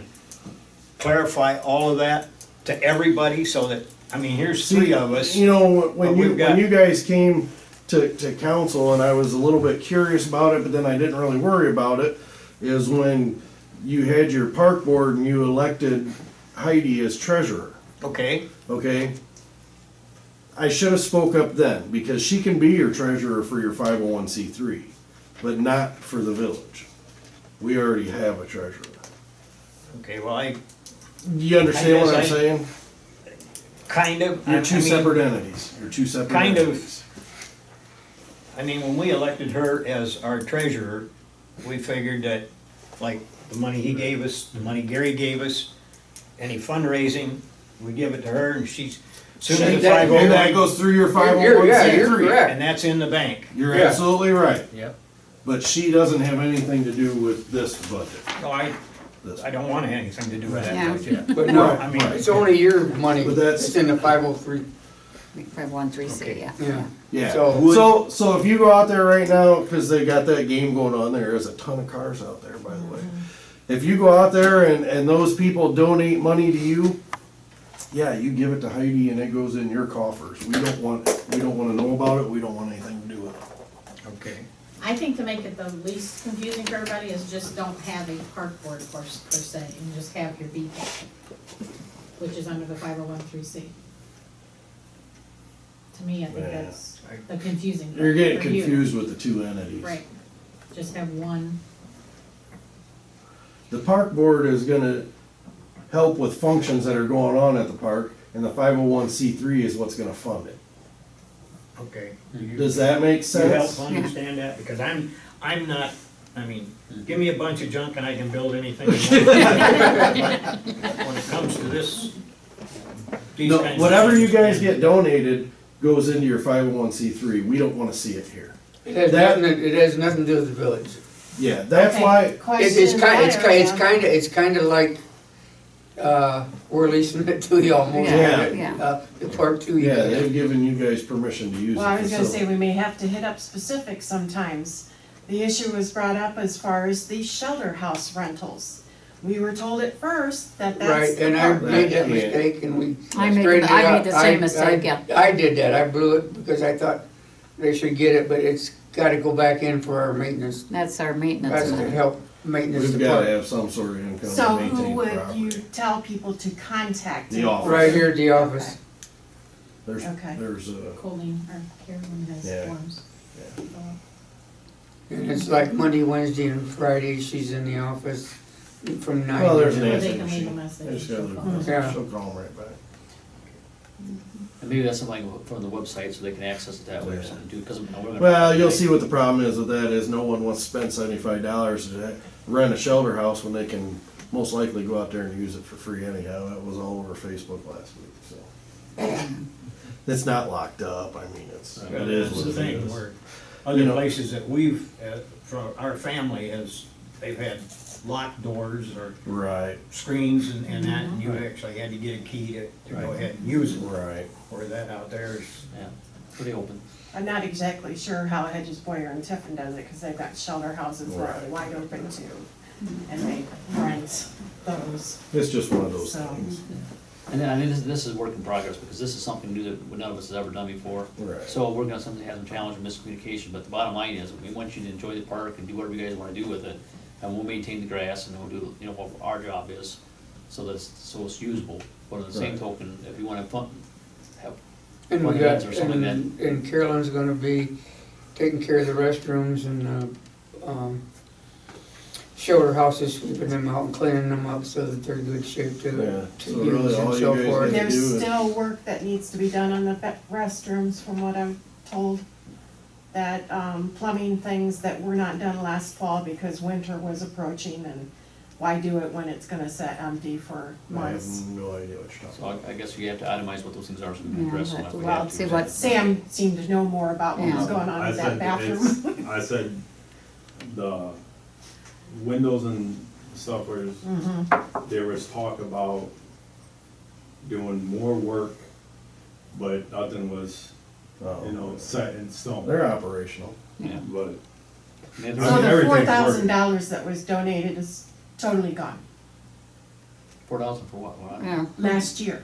Speaker 11: clarify all of that to everybody so that, I mean, here's 3 of us.
Speaker 9: You know,
Speaker 11: But we've got-
Speaker 9: when you guys came to council, and I was a little bit curious about it, but then I didn't really worry about it, is when you had your park board and you elected Heidi as treasurer,
Speaker 11: Okay,
Speaker 9: okay? I should have spoke up then, because she can be your treasurer for your 501c3, but not for the village. We already have a treasurer.
Speaker 11: okay, well, I
Speaker 9: You understand what I'm
Speaker 11: guess I-
Speaker 9: saying?
Speaker 11: kind of.
Speaker 9: You're
Speaker 11: I
Speaker 9: two
Speaker 11: mean,
Speaker 9: separate entities. You're two separate
Speaker 11: Kind of.
Speaker 9: entities.
Speaker 11: I mean, when we elected her as our treasurer, we figured that, like, the money he gave us, the money Gary gave us, any fundraising, we give it to her, and she's, soon as the
Speaker 1: That-
Speaker 9: And that
Speaker 11: 501,
Speaker 9: goes through your
Speaker 1: Yeah, you're
Speaker 9: 501c3.
Speaker 1: correct.
Speaker 11: and that's in the bank.
Speaker 9: You're
Speaker 1: Yeah.
Speaker 9: absolutely right.
Speaker 11: Yep.
Speaker 9: But she doesn't have anything to do with this budget.
Speaker 11: No, I
Speaker 9: This-
Speaker 11: don't want anything to do with
Speaker 4: Yeah.
Speaker 11: that budget.
Speaker 1: But no,
Speaker 9: Right,
Speaker 11: I mean,
Speaker 9: right.
Speaker 1: it's only your money.
Speaker 9: But that's-
Speaker 1: It's in the 503.
Speaker 4: 513C,
Speaker 11: Okay.
Speaker 4: yeah.
Speaker 1: Yeah.
Speaker 9: Yeah.
Speaker 1: So-
Speaker 9: So if you go out there right now, because they got that game going on, there is a ton of cars out there, by the way. If you go out there and those people donate money to you, yeah, you give it to Heidi and it goes in your coffers. We don't want to know about it. We don't want anything to do with it.
Speaker 11: okay.
Speaker 2: I think to make it the least confusing for everybody is just don't have a park board per se, and just have your BPAC, which is under the 501(c). To me, I think
Speaker 9: Yeah.
Speaker 2: that's the confusing part
Speaker 9: You're getting
Speaker 2: for you.
Speaker 9: confused with the two entities.
Speaker 2: Right, just have one.
Speaker 9: The park board is gonna help with functions that are going on at the park, and the 501c3 is what's gonna fund it.
Speaker 11: Okay.
Speaker 9: Does that make
Speaker 11: You help
Speaker 9: sense?
Speaker 11: understand that, because I'm not, I mean, give me a bunch of junk and I can build anything. I want. But when it comes to this, these
Speaker 9: No,
Speaker 11: kinds of
Speaker 9: whatever you
Speaker 11: things,
Speaker 9: guys
Speaker 11: and-
Speaker 9: get donated goes into your 501c3. We don't wanna see it here.
Speaker 1: It has
Speaker 9: That-
Speaker 1: nothing, it has nothing to do with the village.
Speaker 9: Yeah, that's
Speaker 10: Okay,
Speaker 9: why,
Speaker 1: It's
Speaker 10: question
Speaker 1: kind,
Speaker 10: later,
Speaker 1: it's kinda like, we're leasing it to you almost.
Speaker 9: Yeah.
Speaker 4: Yeah.
Speaker 1: The park to you.
Speaker 9: yeah, they've given you guys permission to use
Speaker 10: Well, I was
Speaker 9: the
Speaker 10: gonna say,
Speaker 9: facility.
Speaker 10: we may have to hit up specifics sometimes. The issue was brought up as far as the shelter house rentals. We were told at first that that's
Speaker 1: Right,
Speaker 10: the
Speaker 1: and I
Speaker 10: part.
Speaker 1: made that
Speaker 9: Yeah.
Speaker 1: mistake and we
Speaker 4: I made
Speaker 1: straightened it
Speaker 4: I made
Speaker 1: out.
Speaker 4: the same mistake, yeah.
Speaker 1: I did that, I blew it because I thought they should get it, but it's gotta go back in for our maintenance.
Speaker 4: That's our maintenance.
Speaker 1: That's to
Speaker 4: money.
Speaker 1: help maintenance
Speaker 9: We've gotta
Speaker 1: department.
Speaker 9: have some sort of income
Speaker 10: So
Speaker 9: to
Speaker 10: who
Speaker 9: maintain the
Speaker 10: would you
Speaker 9: property.
Speaker 10: tell people to contact?
Speaker 9: The
Speaker 10: you?
Speaker 9: office.
Speaker 1: Right here at the office.
Speaker 9: There's,
Speaker 10: Okay.
Speaker 9: there's
Speaker 2: Colleen, or Carolyn has
Speaker 9: Yeah.
Speaker 2: forms.
Speaker 1: And it's like Monday, Wednesday, and Friday, she's in the office from 9
Speaker 9: well, there's
Speaker 1: to
Speaker 2: Or they
Speaker 9: Nancy.
Speaker 2: can leave a
Speaker 9: She
Speaker 2: message.
Speaker 9: just gotta leave a
Speaker 2: Yeah.
Speaker 9: message.
Speaker 1: Yeah.
Speaker 9: She'll call them right back.
Speaker 3: And maybe that's something from the website, so they can access it that way or something too, because.
Speaker 9: Well, you'll see what the problem is with that is no one wants to spend $75 to rent a shelter house when they can most likely go out there and use it for free anyhow. That was all over Facebook last week, so. It's not locked up, I mean, it is
Speaker 11: That's
Speaker 9: what
Speaker 11: the
Speaker 9: it
Speaker 11: thing,
Speaker 9: is.
Speaker 11: where
Speaker 9: You
Speaker 11: other
Speaker 9: know-
Speaker 11: places that we've, for our family has, they've had locked doors or
Speaker 9: Right,
Speaker 11: screens and that, and you actually had to get a key to go
Speaker 3: Right.
Speaker 11: ahead and use it.
Speaker 9: right.
Speaker 11: Where that out there is,
Speaker 3: Yeah, pretty open.
Speaker 10: I'm not exactly sure how Hedges Boyer and Tiffin does it, because they've got shelter houses that are
Speaker 9: Right.
Speaker 10: wide open too. And they rent those,
Speaker 9: It's just one of those
Speaker 10: So-
Speaker 9: things.
Speaker 3: And then, I mean, this is work in progress, because this is something new that none of us has ever done before.
Speaker 9: Right.
Speaker 3: So we're gonna something that has some challenge and miscommunication, but the bottom line is, we want you to enjoy the park and do whatever you guys wanna do with it. And we'll maintain the grass and we'll do, you know, what our job is, so it's usable. But on the same
Speaker 9: Right.
Speaker 3: token, if you wanna have
Speaker 1: And we
Speaker 3: Fun
Speaker 1: got,
Speaker 3: events or something
Speaker 1: and Carolyn's gonna be taking care of the restrooms and, shelter houses, sweeping them out and cleaning them up so that they're in good shape
Speaker 9: Yeah,
Speaker 1: to
Speaker 9: so
Speaker 1: use
Speaker 9: really all
Speaker 1: and
Speaker 9: you
Speaker 1: so
Speaker 9: guys
Speaker 1: forth.
Speaker 9: need to
Speaker 10: there's
Speaker 9: do is-
Speaker 10: still work that needs to be done on the restrooms, from what I'm told. That, plumbing things that were not done last fall because winter was approaching, and why do it when it's gonna sit empty for
Speaker 9: I
Speaker 10: months?
Speaker 9: have no idea what you're
Speaker 3: So
Speaker 9: talking
Speaker 3: I guess you have to itemize what those things are, so we can
Speaker 4: Yeah,
Speaker 3: address them
Speaker 4: have
Speaker 3: if
Speaker 4: to
Speaker 3: we
Speaker 4: well,
Speaker 3: have to.
Speaker 4: see what-
Speaker 10: Sam seemed to know more about what was
Speaker 4: Yeah.
Speaker 10: going on
Speaker 12: I
Speaker 10: with that
Speaker 12: said,
Speaker 10: bathroom.
Speaker 12: I said, the windows and stuff where there was talk about doing more work, but nothing was,
Speaker 9: about.
Speaker 12: you know, set in stone.
Speaker 9: They're operational.
Speaker 3: Yeah.
Speaker 12: But
Speaker 3: I mean,
Speaker 12: I
Speaker 10: So
Speaker 12: mean,
Speaker 10: the
Speaker 12: everything's
Speaker 10: $4,000 that was donated is totally gone,
Speaker 3: 4,000 for what?
Speaker 4: Yeah.
Speaker 10: last year,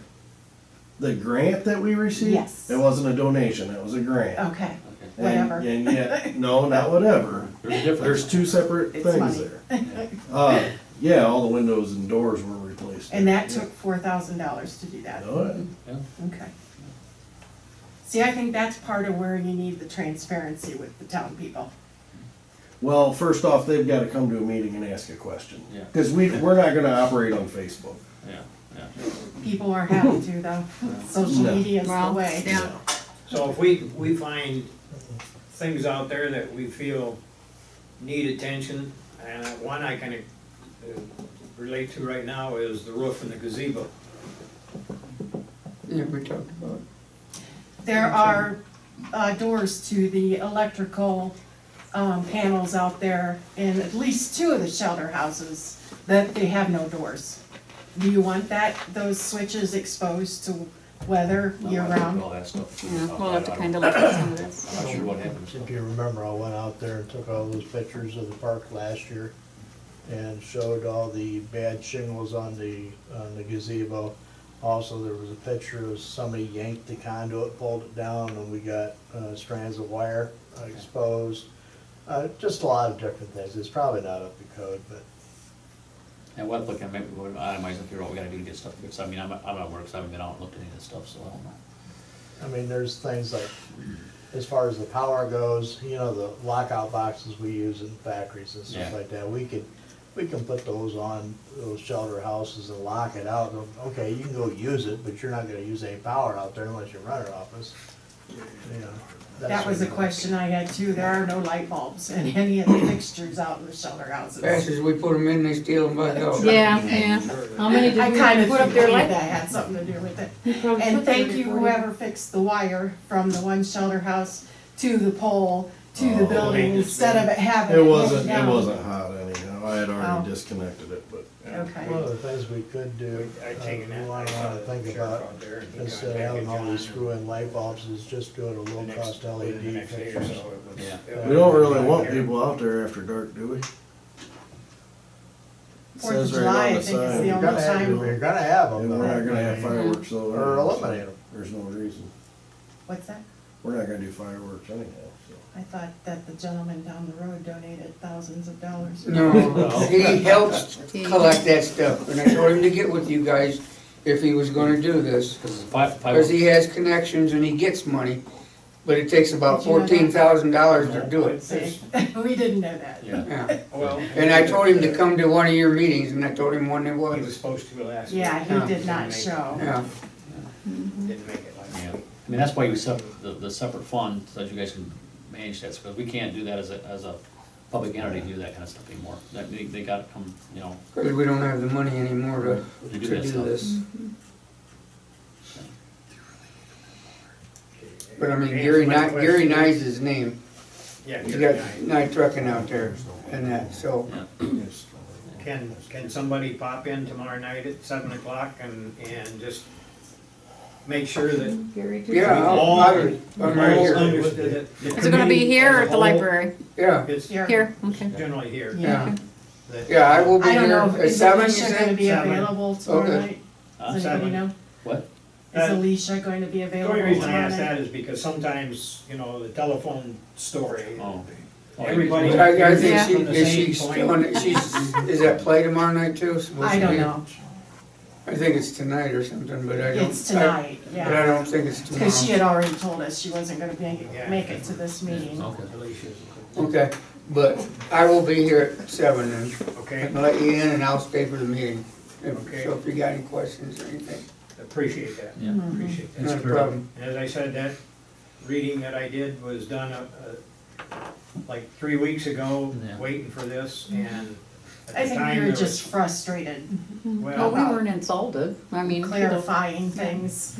Speaker 9: The grant that we received?
Speaker 10: Yes.
Speaker 9: It wasn't a donation, it was a grant.
Speaker 10: okay,
Speaker 3: Okay,
Speaker 10: whatever.
Speaker 9: And yet, no, not whatever.
Speaker 3: there's a difference.
Speaker 9: There's two separate
Speaker 10: It's
Speaker 9: things
Speaker 10: money.
Speaker 9: there. Yeah, all the windows and doors were replaced.
Speaker 10: And that took $4,000 to do that,
Speaker 9: Oh, yeah.
Speaker 3: Yeah.
Speaker 10: okay. See, I think that's part of where you need the transparency with the town people.
Speaker 9: Well, first off, they've gotta come to a meeting and ask a question.
Speaker 3: Yeah.
Speaker 9: Cause we're not gonna operate on Facebook.
Speaker 3: Yeah, yeah.
Speaker 10: People aren't happy to though, social
Speaker 9: No.
Speaker 10: media is the
Speaker 4: Well,
Speaker 10: way.
Speaker 4: yeah.
Speaker 11: so if we find things out there that we feel need attention, and one I kind of relate to right now is the roof and the gazebo.
Speaker 1: Yeah, we talked about.
Speaker 10: There are, doors to the electrical, panels out there in at least two of the shelter houses that they have no doors. Do you want those switches exposed to weather
Speaker 3: No,
Speaker 10: year
Speaker 3: I looked at
Speaker 10: round?
Speaker 3: all that stuff.
Speaker 4: Yeah, we'll have to kind of look at some of this.
Speaker 3: I'm not sure what happened.
Speaker 6: if you remember, I went out there and took all those pictures of the park last year and showed all the bad shingles on the gazebo. Also, there was a picture of somebody yanked the conduit, pulled it down, and we got strands of wire exposed. Just a lot of different things. It's probably not up to code, but
Speaker 3: And what, look, maybe we'll itemize and figure out what we gotta do to get stuff fixed. I mean, I'm at work, so I haven't been out and looked at any of this stuff, so I don't know.
Speaker 6: I mean, there's things like, as far as the power goes, you know, the lockout boxes we use in factories and stuff
Speaker 3: Yeah.
Speaker 6: like that, we can put those on those shelter houses and lock it out. Okay, you can go use it, but you're not gonna use any power out there unless you run an office. You know,
Speaker 10: That was a question I had too. There are no light bulbs in any of the fixtures out in the shelter houses.
Speaker 1: Fast as we put them in, they steal them back out.
Speaker 4: Yeah, yeah. How many did
Speaker 10: I
Speaker 4: we
Speaker 10: kind of
Speaker 4: put up
Speaker 10: think
Speaker 4: there
Speaker 10: that
Speaker 4: like?
Speaker 10: had something to do with it.
Speaker 4: We probably
Speaker 10: And
Speaker 4: put there
Speaker 10: thank you
Speaker 4: before.
Speaker 10: whoever fixed the wire from the one shelter house to the pole to the building instead of it having.
Speaker 9: It wasn't
Speaker 10: down.
Speaker 9: hot anyhow. I had already disconnected it, but.
Speaker 10: Okay.
Speaker 6: One of the things we could do,
Speaker 11: I'd taken that,
Speaker 6: we
Speaker 11: I
Speaker 6: wanna
Speaker 11: saw the
Speaker 6: think
Speaker 11: sheriff
Speaker 6: about,
Speaker 11: out there and he
Speaker 6: instead of
Speaker 11: contacted
Speaker 6: having all these
Speaker 11: John
Speaker 6: screw-in light bulbs, is just doing a
Speaker 11: the next-
Speaker 6: low-cost
Speaker 11: the
Speaker 6: LED
Speaker 11: next day or
Speaker 6: fixtures.
Speaker 11: so it was-
Speaker 3: Yeah.
Speaker 11: it
Speaker 9: We don't
Speaker 11: was
Speaker 9: really
Speaker 11: right
Speaker 9: want
Speaker 11: here.
Speaker 9: people out there after dark, do we?
Speaker 10: Fourth of
Speaker 9: Says right
Speaker 10: July,
Speaker 9: on
Speaker 10: I
Speaker 9: the
Speaker 10: think is
Speaker 9: sign.
Speaker 10: the
Speaker 6: You're
Speaker 10: only
Speaker 6: gonna have,
Speaker 10: time.
Speaker 6: you're gonna have
Speaker 9: And
Speaker 6: them.
Speaker 9: we're not gonna have fireworks though.
Speaker 6: Or
Speaker 9: anyway,
Speaker 6: eliminate
Speaker 9: so
Speaker 6: 'em.
Speaker 9: There's no reason.
Speaker 10: What's that?
Speaker 9: We're not gonna do fireworks anyhow, so.
Speaker 10: I thought that the gentleman down the road donated thousands of dollars.
Speaker 1: No, he helps collect that stuff, and I told him to get with you guys if he was gonna do this.
Speaker 3: Because
Speaker 1: Cause he has connections and he gets money, but it takes about
Speaker 10: Did you know that?
Speaker 1: $14,000 to do it.
Speaker 10: See, we didn't know that.
Speaker 3: Yeah.
Speaker 1: Yeah.
Speaker 11: Well.
Speaker 1: And I told him to come to one of your meetings, and I told him when it
Speaker 11: He was
Speaker 1: was.
Speaker 11: supposed to last week.
Speaker 10: Yeah,
Speaker 1: Yeah.
Speaker 10: he did not show.
Speaker 1: Yeah,
Speaker 11: Didn't make it last
Speaker 3: Yeah,
Speaker 11: week.
Speaker 3: I mean, that's why you set the separate fund, so that you guys can manage that, because we can't do that as a public entity, do that kind of stuff anymore. That, they gotta come, you know,
Speaker 1: cause we don't have the money anymore
Speaker 3: to
Speaker 1: to
Speaker 3: do that
Speaker 1: do
Speaker 3: stuff.
Speaker 1: this. But I mean,
Speaker 11: Answer
Speaker 1: Gary
Speaker 11: my question.
Speaker 1: Nye's his name.
Speaker 11: Yeah,
Speaker 1: He's
Speaker 11: Gary
Speaker 1: got
Speaker 11: Nye.
Speaker 1: night trucking out there and that, so.
Speaker 11: Can somebody pop in tomorrow night at 7 o'clock and just make sure that
Speaker 4: Gary, do
Speaker 1: Yeah,
Speaker 4: you-
Speaker 11: all,
Speaker 1: I'm right here.
Speaker 11: understood that
Speaker 4: Is it gonna be here or at the library?
Speaker 1: Yeah,
Speaker 11: It's
Speaker 10: Here.
Speaker 4: Here, okay.
Speaker 11: generally here.
Speaker 1: yeah,
Speaker 11: That-
Speaker 1: yeah, I will be
Speaker 10: I don't
Speaker 1: here
Speaker 10: know,
Speaker 1: at
Speaker 10: is
Speaker 1: 7, you
Speaker 10: Alicia gonna
Speaker 1: said?
Speaker 10: be
Speaker 11: 7.
Speaker 10: available tomorrow
Speaker 1: Okay.
Speaker 10: night? Does anybody
Speaker 11: 7.
Speaker 10: know?
Speaker 3: What?
Speaker 10: Is Alicia going to be
Speaker 11: The
Speaker 10: available
Speaker 11: only reason I
Speaker 10: tomorrow
Speaker 11: ask
Speaker 10: night?
Speaker 11: that is because sometimes, you know, the telephone story,
Speaker 3: Oh.
Speaker 11: everybody.
Speaker 1: I think
Speaker 4: Yeah.
Speaker 1: she,
Speaker 11: From the
Speaker 1: is
Speaker 11: same
Speaker 1: she still
Speaker 11: point.
Speaker 1: on it, is that play tomorrow night too? Supposed
Speaker 10: I
Speaker 1: to
Speaker 10: don't
Speaker 1: be?
Speaker 10: know.
Speaker 1: I think it's tonight or something, but I don't.
Speaker 10: It's tonight,
Speaker 1: But I
Speaker 10: yeah.
Speaker 1: don't think it's tomorrow.
Speaker 10: Because she had already told us she wasn't gonna
Speaker 11: Yeah.
Speaker 10: make it to this meeting.
Speaker 3: Okay.
Speaker 11: Alicia's-
Speaker 1: Okay, but I will be here at 7 and I
Speaker 11: Okay,
Speaker 1: can let you in and I'll stay for the meeting.
Speaker 11: Okay.
Speaker 1: So if you got any questions or anything,
Speaker 11: appreciate that,
Speaker 3: Yeah.
Speaker 11: appreciate that.
Speaker 1: not a problem.
Speaker 11: And as I said, that reading that I did was done like 3 weeks ago,
Speaker 3: Yeah.
Speaker 11: waiting for this, and at
Speaker 10: I
Speaker 11: the
Speaker 10: think
Speaker 11: time
Speaker 10: we
Speaker 11: there
Speaker 10: were
Speaker 11: was,
Speaker 10: just frustrated,
Speaker 4: Well, we
Speaker 11: well,
Speaker 4: weren't insulted, I mean, you know,
Speaker 10: clarifying things.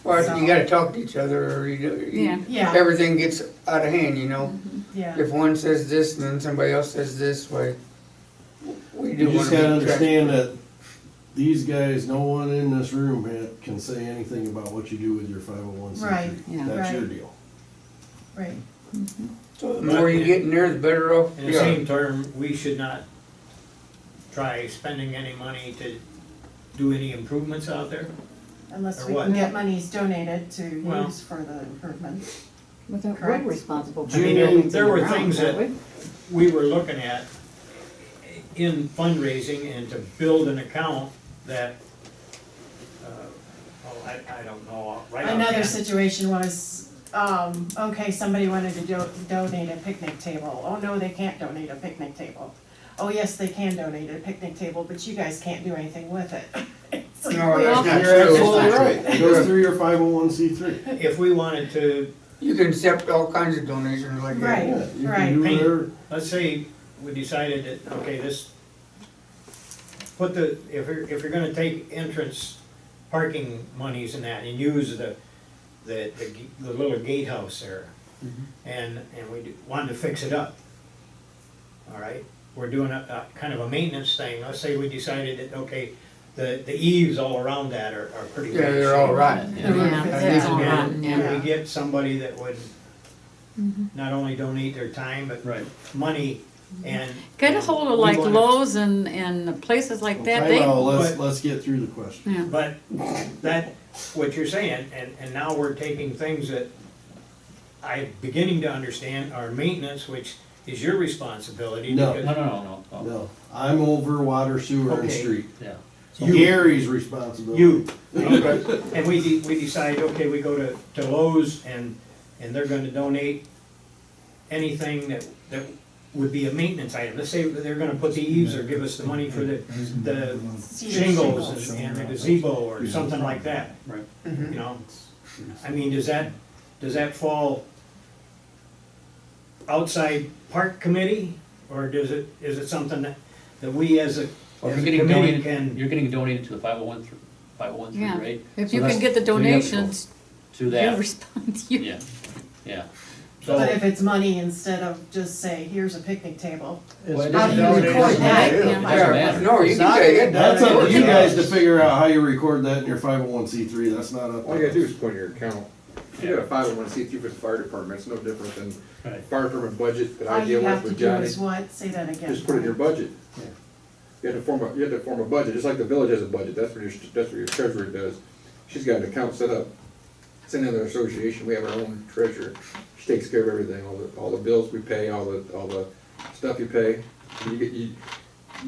Speaker 1: Well, you gotta talk to each other or
Speaker 4: yeah.
Speaker 10: Yeah,
Speaker 1: everything gets out of hand, you know?
Speaker 10: yeah.
Speaker 1: If one says this and then somebody else says this, why, we do
Speaker 9: You just
Speaker 1: wanna
Speaker 9: gotta
Speaker 1: be
Speaker 9: understand
Speaker 1: transparent.
Speaker 9: that these guys, no one in this room can say anything about what you do with your 501c3.
Speaker 10: Right,
Speaker 4: yeah.
Speaker 9: That's your
Speaker 10: right.
Speaker 9: deal.
Speaker 10: Right.
Speaker 1: So the more you get in there, the better off
Speaker 11: in the
Speaker 1: you are.
Speaker 11: same term, we should not try spending any money to do any improvements out there.
Speaker 10: Unless
Speaker 11: Or
Speaker 10: we
Speaker 11: what?
Speaker 10: can get monies donated to
Speaker 11: Well-
Speaker 10: use for the improvements.
Speaker 4: But we're
Speaker 10: Correct.
Speaker 4: responsible for
Speaker 11: I mean,
Speaker 4: buildings
Speaker 11: there
Speaker 4: in the
Speaker 11: were
Speaker 4: ground,
Speaker 11: things
Speaker 4: aren't
Speaker 11: that-
Speaker 4: we?
Speaker 11: We were looking at in fundraising and to build an account that, I don't know, right
Speaker 10: Another
Speaker 11: offhand.
Speaker 10: situation was, okay, somebody wanted to donate a picnic table. Oh, no, they can't donate a picnic table. Oh, yes, they can donate a picnic table, but you guys can't do anything with it. It's like,
Speaker 1: No,
Speaker 10: we
Speaker 1: that's
Speaker 10: all-
Speaker 1: not
Speaker 9: You're
Speaker 1: true.
Speaker 9: absolutely right. It goes through your 501c3.
Speaker 11: If we wanted to,
Speaker 1: You can accept all kinds of donations like that.
Speaker 10: Right.
Speaker 9: Yeah, you
Speaker 10: Right.
Speaker 9: can do
Speaker 11: Paint.
Speaker 9: whatever.
Speaker 11: let's say we decided that, okay, this, put the, if you're gonna take entrance parking monies and that and use the little gatehouse there, and we wanted to fix it up, all right? We're doing a kind of a maintenance thing, let's say we decided that, okay, the eaves all around that are pretty
Speaker 1: Yeah,
Speaker 11: bad
Speaker 1: they're all
Speaker 11: shape.
Speaker 1: right.
Speaker 4: Yeah, it's all rotten,
Speaker 11: And
Speaker 4: yeah.
Speaker 11: we get somebody that would not only donate their time, but
Speaker 3: Right.
Speaker 11: money and.
Speaker 4: Get a hold of
Speaker 11: we
Speaker 4: like
Speaker 11: wanna-
Speaker 4: Lowe's and places like that,
Speaker 9: Time
Speaker 4: they,
Speaker 9: out,
Speaker 11: but-
Speaker 9: let's get through the question.
Speaker 4: yeah.
Speaker 11: But that, what you're saying, and now we're taking things that I'm beginning to understand are maintenance, which is your responsibility.
Speaker 9: No.
Speaker 11: because-
Speaker 3: No.
Speaker 9: No, I'm over water, sewer, and
Speaker 11: Okay.
Speaker 9: street.
Speaker 3: Yeah.
Speaker 11: You.
Speaker 9: Gary's responsibility.
Speaker 11: You, okay, and we decide, okay, we go to Lowe's and they're gonna donate anything that would be a maintenance item. Let's say they're gonna put the eaves or give us the money for the
Speaker 10: Cedar
Speaker 11: shingles and the gazebo or something like that,
Speaker 3: Right.
Speaker 1: Mhm.
Speaker 11: you know? I mean, does that fall outside park committee? Or is it something that we as a
Speaker 3: Or if
Speaker 11: as
Speaker 3: you're
Speaker 11: a
Speaker 3: getting
Speaker 11: committee
Speaker 3: donated,
Speaker 11: can?
Speaker 3: you're getting donated to the 501(c)(3),
Speaker 4: Yeah.
Speaker 3: right?
Speaker 4: If
Speaker 3: So
Speaker 4: you
Speaker 3: that's-
Speaker 4: can get the
Speaker 3: so you have to go
Speaker 4: donations,
Speaker 3: To
Speaker 4: you
Speaker 3: that,
Speaker 4: respond, you,
Speaker 3: yeah, yeah.
Speaker 11: So,
Speaker 10: But if it's money, instead of just say, here's a picnic table,
Speaker 11: Well, it
Speaker 10: how do you
Speaker 11: doesn't
Speaker 10: record
Speaker 11: matter.
Speaker 10: that?
Speaker 4: Yeah.
Speaker 3: It doesn't
Speaker 1: Yeah,
Speaker 3: matter.
Speaker 1: no, you
Speaker 6: It's
Speaker 1: can
Speaker 6: not-
Speaker 1: take it.
Speaker 9: That's up to you
Speaker 6: Yeah.
Speaker 9: guys to figure out how you record that in your 501c3, that's not up to
Speaker 8: All you gotta do
Speaker 9: us.
Speaker 8: is put in your account. If you got a 501c3 for the fire department, it's no different than
Speaker 3: Right.
Speaker 8: fire department budget that
Speaker 10: All
Speaker 8: I
Speaker 10: you
Speaker 8: deal
Speaker 10: have
Speaker 8: with
Speaker 10: to do
Speaker 8: Johnny.
Speaker 10: is what? Say that again.
Speaker 8: Just put it in your budget. you have to form a budget, just like the village has a budget, that's what your treasurer does. She's got an account set up, it's in another association, we have our own treasurer. She takes care of everything, all the bills we pay, all the stuff you pay.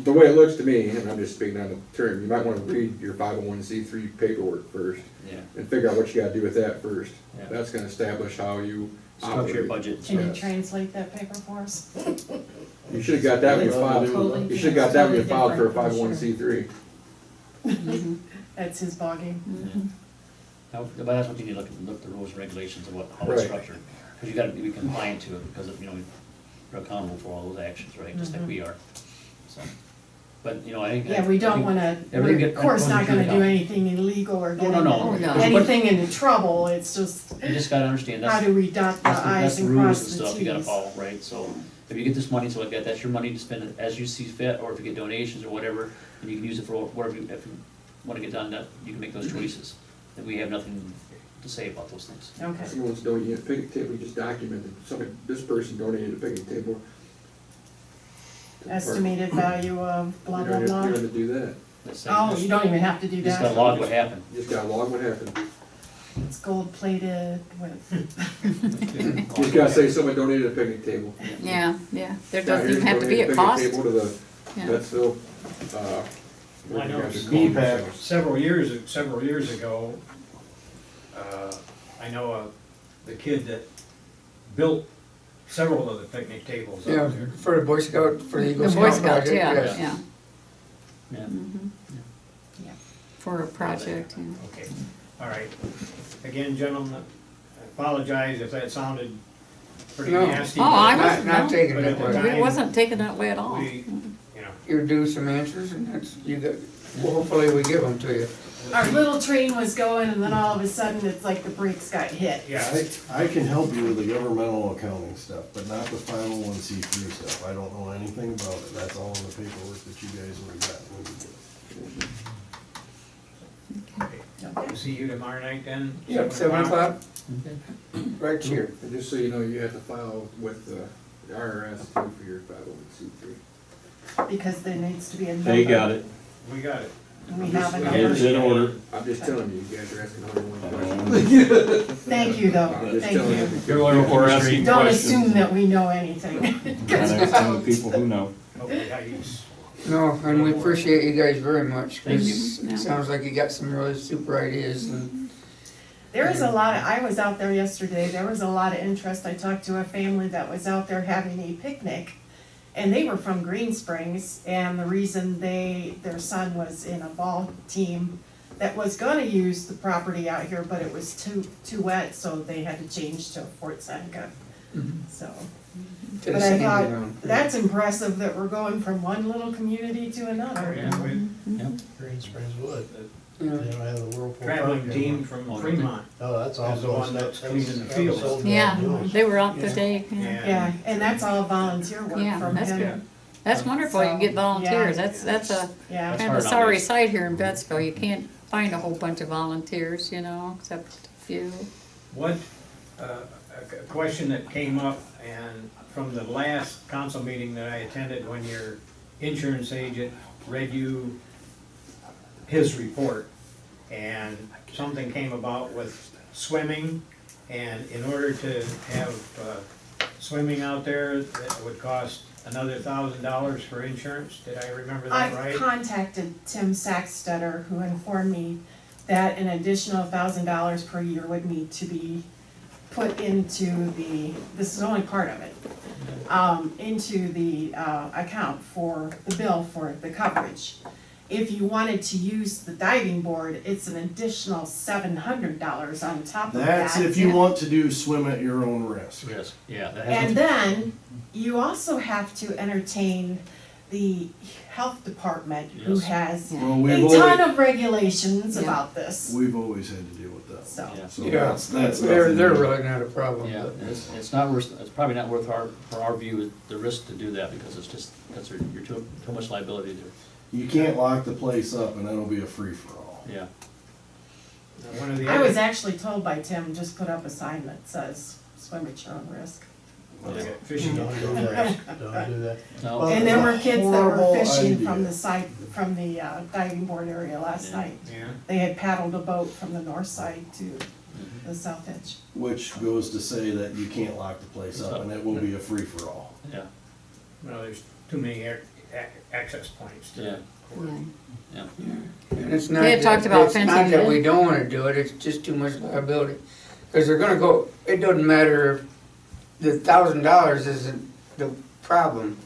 Speaker 8: The way it looks to me, and I'm just speaking on the term, you might wanna read your 501c3 paperwork first,
Speaker 3: Yeah,
Speaker 8: and figure out what you gotta do with that first.
Speaker 3: Yeah.
Speaker 8: That's gonna establish how you
Speaker 3: structure your
Speaker 8: operate.
Speaker 3: budget.
Speaker 10: Can you
Speaker 8: Yes.
Speaker 10: translate that paper for us?
Speaker 8: You should've got that when you filed,
Speaker 2: Totally
Speaker 8: you should've got that when you
Speaker 2: different,
Speaker 8: filed for a
Speaker 2: for sure.
Speaker 8: 501c3.
Speaker 10: That's his ballgame.
Speaker 3: Now, but that's what you need to look at the rules and regulations of how it's
Speaker 8: Right.
Speaker 3: structured. Because you gotta be compliant to it, because, you know, we're accountable for all those actions, right, just like we are. So, but, you know, I think.
Speaker 10: Yeah, we don't wanna,
Speaker 3: Everything
Speaker 10: we're
Speaker 3: get-
Speaker 10: of course not gonna
Speaker 3: everything
Speaker 10: do
Speaker 3: get-
Speaker 10: anything illegal or get
Speaker 3: No, no,
Speaker 4: Oh,
Speaker 3: no.
Speaker 4: no.
Speaker 10: anything into trouble, it's just,
Speaker 3: You just gotta understand,
Speaker 10: how
Speaker 3: that's,
Speaker 10: do we dot the
Speaker 3: that's
Speaker 10: i's
Speaker 3: the
Speaker 10: and
Speaker 3: rules
Speaker 10: cross
Speaker 3: and
Speaker 10: the
Speaker 3: stuff you gotta
Speaker 10: t's?
Speaker 3: follow, right? So, if you get this money, so like that, that's your money to spend as you see fit, or if you get donations or whatever, and you can use it for whatever, if you wanna get done, that, you can make those choices. And we have nothing to say about those things.
Speaker 10: Okay,
Speaker 8: Someone's donating a picnic table, you just documented, this person donated a picnic table.
Speaker 10: estimated value of blah, blah,
Speaker 8: You're
Speaker 10: blah.
Speaker 8: gonna do that,
Speaker 3: That's
Speaker 10: Oh, you don't even have to do
Speaker 3: You just gotta
Speaker 10: that,
Speaker 3: log what happened.
Speaker 8: you just gotta log what happened.
Speaker 10: it's gold plated with,
Speaker 8: You just gotta say someone donated a picnic table.
Speaker 4: Yeah, yeah, there
Speaker 8: Now,
Speaker 4: doesn't
Speaker 8: here's
Speaker 4: even have to be
Speaker 8: donated
Speaker 4: a cost.
Speaker 8: Picnic table to the
Speaker 4: Yeah.
Speaker 8: Betsville,
Speaker 11: I know
Speaker 8: what you guys are
Speaker 11: BPAC,
Speaker 8: calling it.
Speaker 11: several years ago, I know the kid that built several of the picnic tables
Speaker 1: Yeah,
Speaker 11: out there.
Speaker 1: for the Boy Scout, for the Eagle
Speaker 4: The Boy
Speaker 1: Scout
Speaker 4: Scouts,
Speaker 1: project,
Speaker 4: yeah,
Speaker 1: yes.
Speaker 4: yeah.
Speaker 3: Yeah.
Speaker 4: Mhm.
Speaker 10: Yeah.
Speaker 4: For a project, yeah.
Speaker 11: Okay, all right. Again, gentlemen, I apologize if that sounded pretty
Speaker 1: No.
Speaker 11: nasty.
Speaker 4: Oh, I
Speaker 11: but-
Speaker 4: wasn't,
Speaker 1: Not
Speaker 4: no.
Speaker 1: taking
Speaker 11: But
Speaker 1: it
Speaker 11: at the
Speaker 1: away.
Speaker 11: time-
Speaker 4: It wasn't taken that way at all.
Speaker 11: We, you know,
Speaker 1: You're due some answers, and that's, you got, well, hopefully we give them to you.
Speaker 10: our little train was going and then all of a sudden it's like the brakes got hit.
Speaker 11: yeah,
Speaker 9: I can help you with the governmental accounting stuff, but not the 501c3 stuff. I don't know anything about it. That's all in the paperwork that you guys would have gotten when you did.
Speaker 11: okay. See you tomorrow night then?
Speaker 1: Yep, 7 o'clock, right here.
Speaker 8: And just so you know, you have to file with the IRS too for your 501c3.
Speaker 10: Because there needs to be a number.
Speaker 12: They got it.
Speaker 11: We got it.
Speaker 10: We have a
Speaker 12: It's in
Speaker 10: number.
Speaker 12: order.
Speaker 8: I'm just telling you, you guys are asking all the wrong questions.
Speaker 10: Thank you though,
Speaker 8: I'm just
Speaker 10: thank
Speaker 8: telling
Speaker 10: you.
Speaker 8: you.
Speaker 12: You're looking for asking
Speaker 10: Don't
Speaker 12: questions.
Speaker 10: assume that we know anything.
Speaker 12: And asking the people who know.
Speaker 11: Okay, I use.
Speaker 1: No, and we appreciate you guys very much,
Speaker 3: Thank you.
Speaker 1: because
Speaker 4: Yeah.
Speaker 1: it sounds like you got some really super ideas, and
Speaker 10: There is a lot of, I was out there yesterday, there was a lot of interest. I talked to a family that was out there having a picnic. And they were from Green Springs, and the reason their son was in a ball team that was gonna use the property out here, but it was too wet, so they had to change to Fort Seneca, so.
Speaker 1: to the
Speaker 10: But I
Speaker 1: sand
Speaker 10: thought,
Speaker 1: ground.
Speaker 10: that's impressive that we're going from one little community to another.
Speaker 11: Yeah, we-
Speaker 6: Green Springs Wood,
Speaker 1: You know,
Speaker 6: they don't have the Whirlpool Park
Speaker 11: traveling
Speaker 6: anymore.
Speaker 11: team from Fremont.
Speaker 6: Oh, that's
Speaker 11: Is the
Speaker 6: also.
Speaker 11: one that's cleaning the fields.
Speaker 4: Yeah, they were out today, yeah.
Speaker 10: Yeah, and that's all volunteer work
Speaker 4: Yeah,
Speaker 10: from
Speaker 4: that's
Speaker 10: him.
Speaker 4: good. That's wonderful, you get volunteers, that's a
Speaker 10: Yeah,
Speaker 3: That's
Speaker 4: kind
Speaker 3: hard
Speaker 4: of a sorry
Speaker 3: nowadays.
Speaker 4: sight here in Betsville, you can't find a whole bunch of volunteers, you know, except a few.
Speaker 11: What, a question that came up and from the last council meeting that I attended when your insurance agent read you his report, and something came about with swimming, and in order to have swimming out there, that would cost another $1,000 for insurance, did I remember that
Speaker 10: I
Speaker 11: right?
Speaker 10: contacted Tim Saxtetter, who informed me that an additional $1,000 per year would need to be put into this is only part of it, into the account for the bill for the coverage. If you wanted to use the diving board, it's an additional $700 on top of that.
Speaker 9: That's if you want to do swim at your own risk.
Speaker 3: Yes, yeah, that
Speaker 10: And
Speaker 3: has,
Speaker 10: then you also have to entertain the health department, who
Speaker 3: Yes.
Speaker 10: has
Speaker 4: Yeah.
Speaker 9: Well, we've
Speaker 10: a ton
Speaker 9: always,
Speaker 10: of regulations
Speaker 4: Yeah.
Speaker 10: about this,
Speaker 9: we've always had to deal with that.
Speaker 10: so.
Speaker 3: yeah.
Speaker 9: So
Speaker 1: Yeah,
Speaker 9: that's
Speaker 1: they're
Speaker 9: nothing new.
Speaker 1: really not a problem,
Speaker 3: Yeah,
Speaker 1: but
Speaker 3: it's not worth, it's probably not worth for our view, the risk to do that, because it's just, you're too much liability there,
Speaker 9: You can't lock the place up and it'll be a free-for-all.
Speaker 3: yeah.
Speaker 11: One of the
Speaker 10: I
Speaker 11: other-
Speaker 10: was actually told by Tim, just put up a sign that says, swim at your own risk.
Speaker 11: They got fishing
Speaker 6: Don't do that, don't do that.
Speaker 3: No,
Speaker 6: Well,
Speaker 10: And there were kids that were
Speaker 6: Horrible
Speaker 10: fishing
Speaker 6: idea.
Speaker 10: from the side, from the diving board area last
Speaker 3: Yeah.
Speaker 10: night.
Speaker 11: Yeah.
Speaker 10: They had paddled a boat from the north side to
Speaker 3: Mm-hmm.
Speaker 10: the south edge.
Speaker 9: Which goes to say that you can't lock the place up and it will be a free-for-all.
Speaker 3: yeah,
Speaker 11: Well, there's too many access points to
Speaker 3: yeah,
Speaker 11: it.
Speaker 3: yeah.
Speaker 1: And it's not
Speaker 4: They had
Speaker 1: that-
Speaker 4: talked about
Speaker 1: it's not
Speaker 4: fencing
Speaker 1: that
Speaker 4: it
Speaker 1: we
Speaker 4: in.
Speaker 1: don't wanna do it, it's just too much liability. Cause they're gonna go, it doesn't matter if the $1,000 isn't the problem.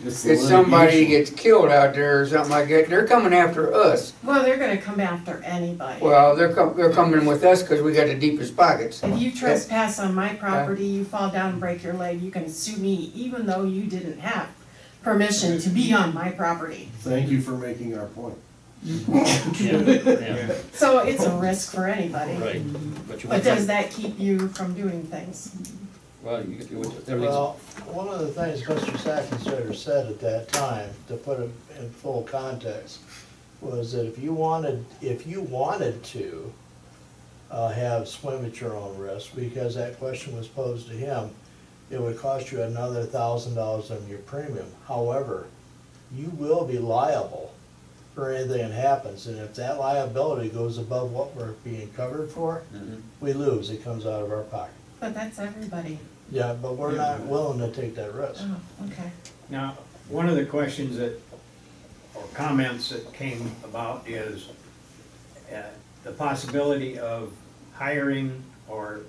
Speaker 9: It's the
Speaker 1: If somebody
Speaker 9: litigation.
Speaker 1: gets killed out there or something like that, they're coming after us.
Speaker 10: Well, they're gonna come after anybody.
Speaker 1: Well, they're coming with us because we got the deepest pockets.
Speaker 10: If you trespass on my property, you fall down and break your leg, you can sue me even though you didn't have permission to be on my property.
Speaker 9: Thank you for making our point.
Speaker 3: Yeah,
Speaker 10: So it's a risk for anybody.
Speaker 3: right, but you
Speaker 10: But
Speaker 3: want
Speaker 10: does that keep you from doing things?
Speaker 3: well, everything's,
Speaker 6: Well, one of the things Mr. Sackenstrader said at that time, to put it in full context, was that if you wanted to have swim at your own risk, because that question was posed to him, it would cost you another $1,000 on your premium. However, you will be liable for anything that happens, and if that liability goes above what we're being covered for,
Speaker 3: Mhm.
Speaker 6: we lose, it comes out of our pocket.
Speaker 10: But that's everybody.
Speaker 6: Yeah, but we're not willing to take that risk.
Speaker 10: Oh, okay.
Speaker 11: Now, one of the questions that, or comments that came about is the possibility of hiring or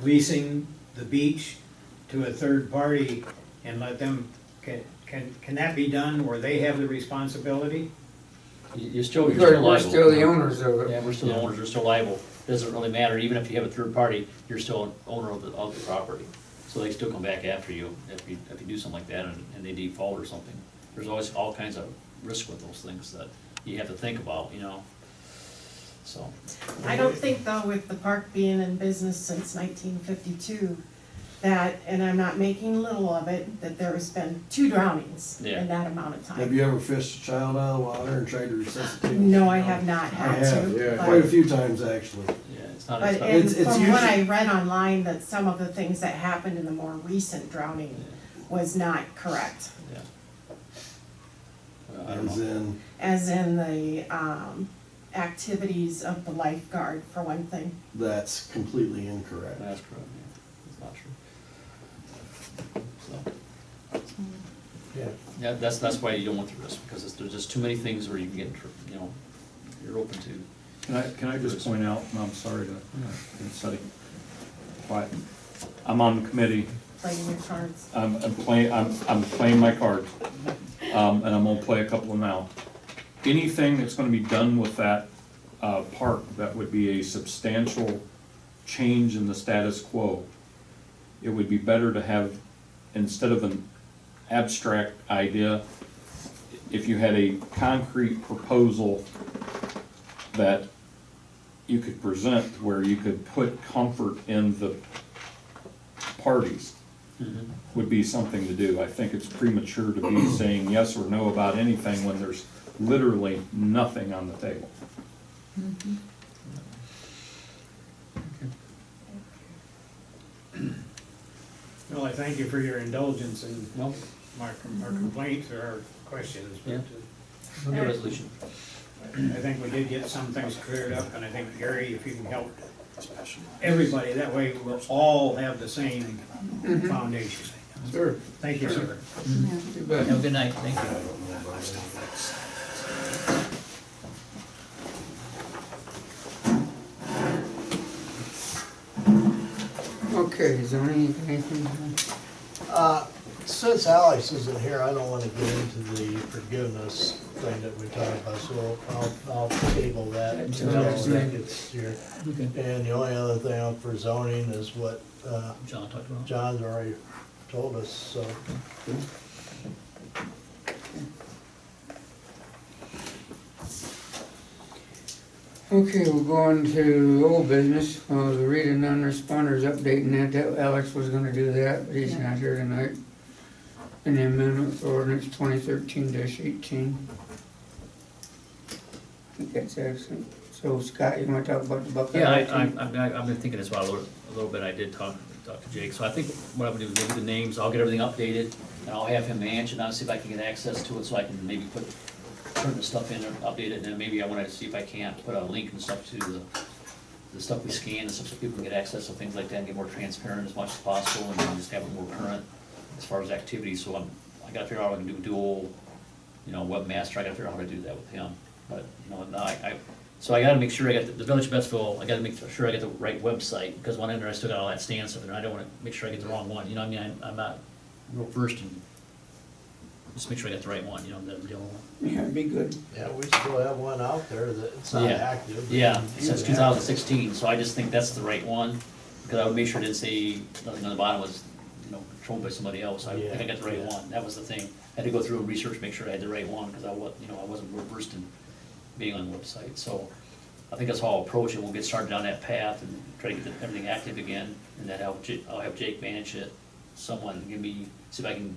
Speaker 11: leasing the beach to a third party and let them, can that be done where they have the responsibility?
Speaker 3: you're still
Speaker 1: We're
Speaker 3: liable.
Speaker 1: still the owners of it.
Speaker 3: Yeah, we're still the owners, we're still liable. Doesn't really matter, even if you have a third party, you're still an owner of the property. So they still come back after you if you do something like that and they default or something. There's always all kinds of risk with those things that you have to think about, you know, so.
Speaker 10: I don't think though, with the park being in business since 1952, that, and I'm not making little of it, that there has been 2 drownings
Speaker 3: Yeah.
Speaker 10: in that amount of
Speaker 9: Have
Speaker 10: time.
Speaker 9: you ever fished a child out of the water and tried to resuscitate?
Speaker 10: No, I have not
Speaker 9: I
Speaker 10: had
Speaker 9: have,
Speaker 10: to.
Speaker 9: quite a
Speaker 10: but-
Speaker 9: few times actually.
Speaker 3: Yeah, it's not,
Speaker 10: But
Speaker 3: it's not,
Speaker 10: and
Speaker 9: It's
Speaker 10: from what I
Speaker 9: usually-
Speaker 10: read online, that some of the things that happened in the more recent drowning was not correct.
Speaker 3: yeah. Well, I don't
Speaker 9: As
Speaker 3: know.
Speaker 9: in,
Speaker 10: As in the, activities of the lifeguard, for one thing.
Speaker 9: that's completely incorrect.
Speaker 3: That's correct, yeah, it's not true. So,
Speaker 6: Yeah.
Speaker 3: yeah, that's why you don't want the risk, because there's just too many things where you can get, you know, you're open to.
Speaker 12: Can I just point out, and I'm sorry to, say, but I'm on the committee,
Speaker 10: Playing your cards.
Speaker 12: I'm playing my cards, and I'm gonna play a couple now. Anything that's gonna be done with that, park, that would be a substantial change in the status quo, it would be better to have, instead of an abstract idea, if you had a concrete proposal that you could present where you could put comfort in the parties, would be something to do. I think it's premature to be saying yes or no about anything when there's literally nothing on the table.
Speaker 11: Well, I thank you for your indulgence in
Speaker 3: No,
Speaker 11: our complaints or our questions. But,
Speaker 3: Yeah. no new resolution.
Speaker 11: I think we did get some things cleared up, and I think, Gary, if you can help everybody, that way we'll all have the same foundation.
Speaker 1: Sure.
Speaker 11: Thank you, sir.
Speaker 1: You bet.
Speaker 3: Have a good night, thank you.
Speaker 1: Okay, zoning, anything?
Speaker 6: Since Alex isn't here, I don't wanna get into the forgiveness thing that we talked about, so I'll table that until that gets here. And the only other thing out for zoning is what,
Speaker 3: John talked about.
Speaker 6: John's already told us, so.
Speaker 1: Okay, we'll go on to old business, the read and non-responders updating that Alex was gonna do that, but he's not here tonight. And the amendment for ordinance 2013-18. I think that's excellent. So Scott, you wanna talk about the Buckeye?
Speaker 3: Yeah,
Speaker 1: team?
Speaker 3: I've been thinking this about a little bit, I did talk talk to Jake, so I think what I'm gonna do is maybe the names, I'll get everything updated, and I'll have him manage it, and I'll see if I can get access to it, so I can maybe turn the stuff in or update it, and then maybe I wanna see if I can't put a link and stuff to the stuff we scan and stuff, so people can get access to things like that and get more transparent as much as possible, and then just have it more current as far as activities, so I gotta figure out how I can do dual, webmaster, I gotta figure out how to do that with him, but, now so I gotta make sure I got the Village of Betsville, I gotta make sure I get the right website, because one end there I still got all that stand stuff, and I don't wanna make sure I get the wrong one, I'm not real versed in, just make sure I got the right one, the real one.
Speaker 1: Yeah, it'd be good.
Speaker 6: Yeah, we still have one out there that's not
Speaker 3: Yeah.
Speaker 6: active.
Speaker 3: Yeah,
Speaker 6: You
Speaker 3: since
Speaker 6: have-
Speaker 3: 2016, so I just think that's the right one, because I would make sure it didn't say, nothing on the bottom was, controlled by somebody else, I think I got the right one, that was the thing. I had to go through and research, make sure I had the right one, because I wasn't real versed in being on the website, so I think that's how I'll approach it, we'll get started down that path and try to get everything active again, and then I'll have Jake manage it, someone give me, see if I can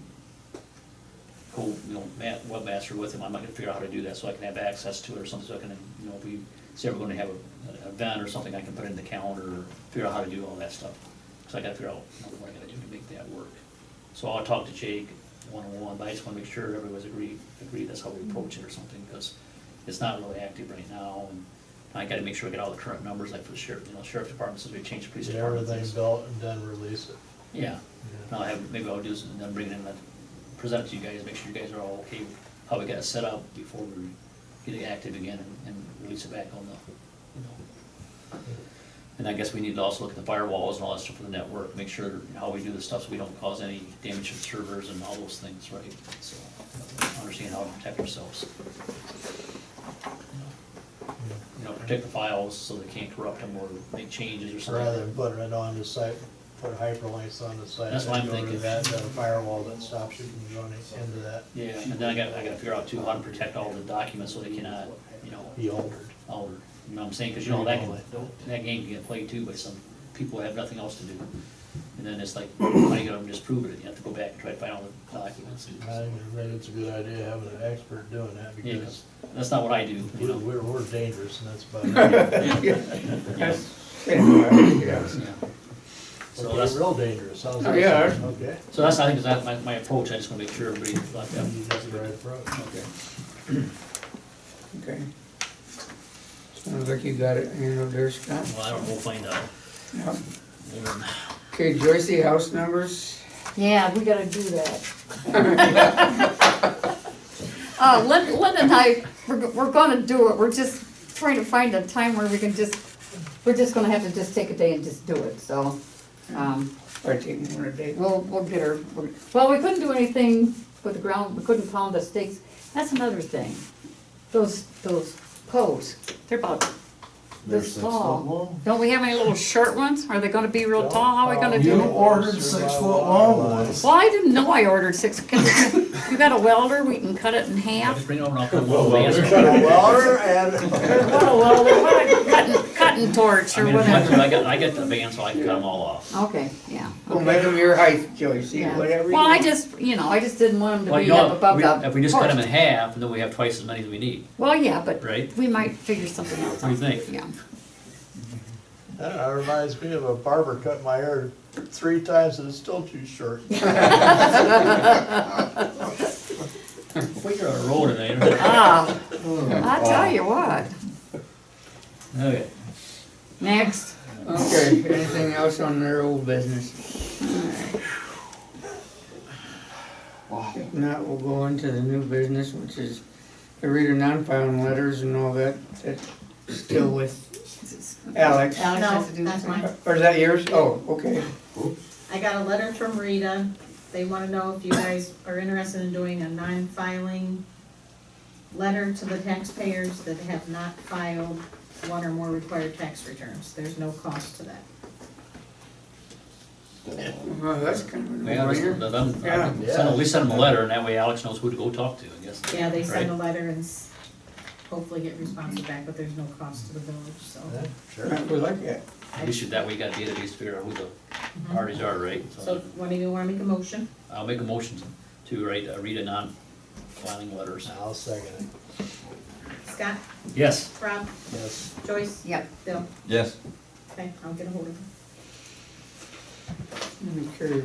Speaker 3: webmaster with him, I might figure out how to do that, so I can have access to it or something, so I can, if we say we're gonna have an event or something, I can put it in the calendar, or figure out how to do all that stuff. So I gotta figure out what I gotta do to make that work. So I'll talk to Jake one-on-one, but I just wanna make sure everybody's agreed that's how we approach it or something, because it's not really active right now, and I gotta make sure I get all the current numbers, like for the sheriff, sheriff's department, since we changed the police
Speaker 6: Get
Speaker 3: department.
Speaker 6: everything
Speaker 3: things.
Speaker 6: built and then release it.
Speaker 3: Yeah, and maybe I'll do this, and then bring it in, and present it to you guys, make sure you guys are all okay with how we got it set up before we get it active again and release it back on the, And I guess we need to also look at the firewalls and all that stuff for the network, make sure how we do the stuff so we don't cause any damage to the servers and all those things, right? So, understand how to protect ourselves. Protect the files so they can't corrupt them or make changes or something.
Speaker 6: Rather than putting it on the site, put hyperlinks on the site.
Speaker 3: That's what I'm
Speaker 6: and go to
Speaker 3: thinking.
Speaker 6: That, then a firewall that stops you from going into that.
Speaker 3: Yeah, and then I gotta figure out too, how to protect all the documents so they cannot,
Speaker 6: Be altered.
Speaker 3: altered. You know what I'm saying? Because that game can get played too by some people who have nothing else to do. And then it's like, how are you gonna disprove it? You have to go back and try to find all the documents.
Speaker 6: I think it's a good idea having an expert doing that
Speaker 3: Yeah,
Speaker 6: because
Speaker 3: that's not what I do,
Speaker 6: we're dangerous and that's about it.
Speaker 3: Yeah.
Speaker 1: Yeah.
Speaker 3: So
Speaker 6: Okay,
Speaker 3: that's,
Speaker 6: real dangerous. How's
Speaker 1: Oh,
Speaker 6: that
Speaker 1: yeah.
Speaker 6: sound? Okay.
Speaker 3: so that's, I think, is that my approach. I just wanna make sure everybody like that.
Speaker 6: You got the right approach.
Speaker 3: Okay.
Speaker 1: Okay. Sounds like you got it handled there, Scott.
Speaker 3: Well, I don't know, we'll find out.
Speaker 1: Yeah. Okay, Joycey, house numbers?
Speaker 4: Yeah, we gotta do that. Lynn and I, we're gonna do it, we're just trying to find a time where we're just gonna have to just take a day and just do it, so.
Speaker 1: Or taking one a day?
Speaker 4: We'll get her, well, we couldn't do anything with the ground, we couldn't pound the stakes, that's another thing. Those posts, they're about this tall. Don't we have any little short ones? Are they gonna be real tall? How are we gonna do
Speaker 9: You
Speaker 4: it?
Speaker 9: ordered 6-foot long ones.
Speaker 4: Well, I didn't know I ordered 6. You got a welder, we can cut it in
Speaker 3: I'll
Speaker 4: half?
Speaker 3: just bring it over and I'll put one
Speaker 6: Welder and.
Speaker 4: What a welder, what a cutting torch
Speaker 3: I
Speaker 4: or
Speaker 3: mean, if you want to,
Speaker 4: whatever.
Speaker 3: I got the van, so I can cut them all off.
Speaker 4: Okay, yeah.
Speaker 1: We'll make them your height, Joycey,
Speaker 4: Yeah.
Speaker 1: whatever you
Speaker 4: Well, I
Speaker 1: want.
Speaker 4: just didn't want them
Speaker 3: Well,
Speaker 4: to
Speaker 3: you
Speaker 4: be
Speaker 3: know,
Speaker 4: up above the
Speaker 3: if we just cut them in
Speaker 4: porch.
Speaker 3: half, and then we have twice as many as we need,
Speaker 4: Well, yeah, but
Speaker 3: right?
Speaker 4: we might figure something else
Speaker 3: What do
Speaker 4: out.
Speaker 3: you think?
Speaker 4: Yeah.
Speaker 6: That reminds me of a barber cut my hair 3 times and it's still too short.
Speaker 3: Well, you're on a roll today, aren't you?
Speaker 4: Ah, I tell you what.
Speaker 3: Okay.
Speaker 4: Next.
Speaker 1: Okay, anything else on their old business? If not, we'll go into the new business, which is the reader non-filing letters and all that, that's still with Alex.
Speaker 4: Alex has to
Speaker 2: No,
Speaker 4: do
Speaker 2: that's
Speaker 4: this
Speaker 2: mine.
Speaker 4: one.
Speaker 1: Or is that yours? Oh, okay.
Speaker 2: I got a letter from Rita. They wanna know if you guys are interested in doing a non-filing letter to the taxpayers that have not filed one or more required tax returns. There's no cost to that.
Speaker 1: Well, that's kind of a
Speaker 3: Yeah,
Speaker 1: no-brainer.
Speaker 3: at least send them a letter, and that way Alex knows who to go talk to, I guess.
Speaker 2: Yeah, they send a
Speaker 3: Right?
Speaker 2: letter and hopefully get responses back, but there's no cost to the village, so.
Speaker 6: Yeah, sure.
Speaker 1: Right, we like that.
Speaker 3: At least that way you got a database to figure out who the parties are, right?
Speaker 2: So, when do you wanna make a motion?
Speaker 3: I'll make a motion to read a non-filing letters.
Speaker 6: I'll second it.
Speaker 2: Scott,
Speaker 3: Yes.
Speaker 2: Rob,
Speaker 6: Yes.
Speaker 2: Joyce?
Speaker 4: Yep.
Speaker 2: Bill?
Speaker 5: Yes.
Speaker 2: Okay, I'll get a hold of him.
Speaker 1: And the Carrier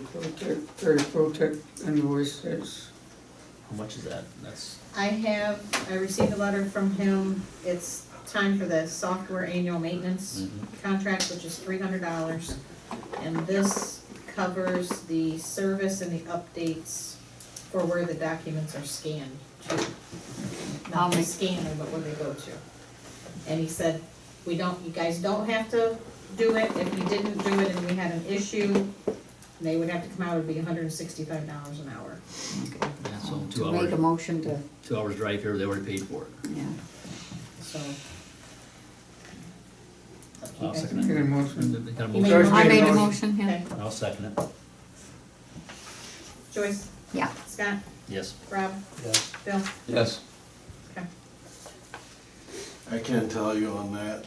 Speaker 1: Protect invoice, that's,
Speaker 3: How much is that? That's,
Speaker 2: I received a letter from him, it's time for the software annual maintenance contract, which is $300. And this covers the service and the updates for where the documents are scanned to. Not the scanner, but where they go to. And he said, you guys don't have to do it, if you didn't do it and we had an issue, they would have to come out, it'd be $165 an hour.
Speaker 3: yeah, so
Speaker 4: To make a motion to,
Speaker 3: 2 hours drive here, they already paid for it.
Speaker 4: yeah.
Speaker 2: So.
Speaker 3: I'll
Speaker 2: Okay.
Speaker 3: second
Speaker 1: get a
Speaker 3: it.
Speaker 1: motion.
Speaker 3: Got a
Speaker 2: You made
Speaker 3: motion?
Speaker 4: I made a
Speaker 1: motion.
Speaker 4: motion, yeah.
Speaker 2: Okay,
Speaker 3: I'll second it.
Speaker 2: Joyce,
Speaker 4: Yeah.
Speaker 2: Scott,
Speaker 3: Yes.
Speaker 2: Rob,
Speaker 6: Yes.
Speaker 2: Bill,
Speaker 5: Yes.
Speaker 2: okay.
Speaker 9: I can tell you on that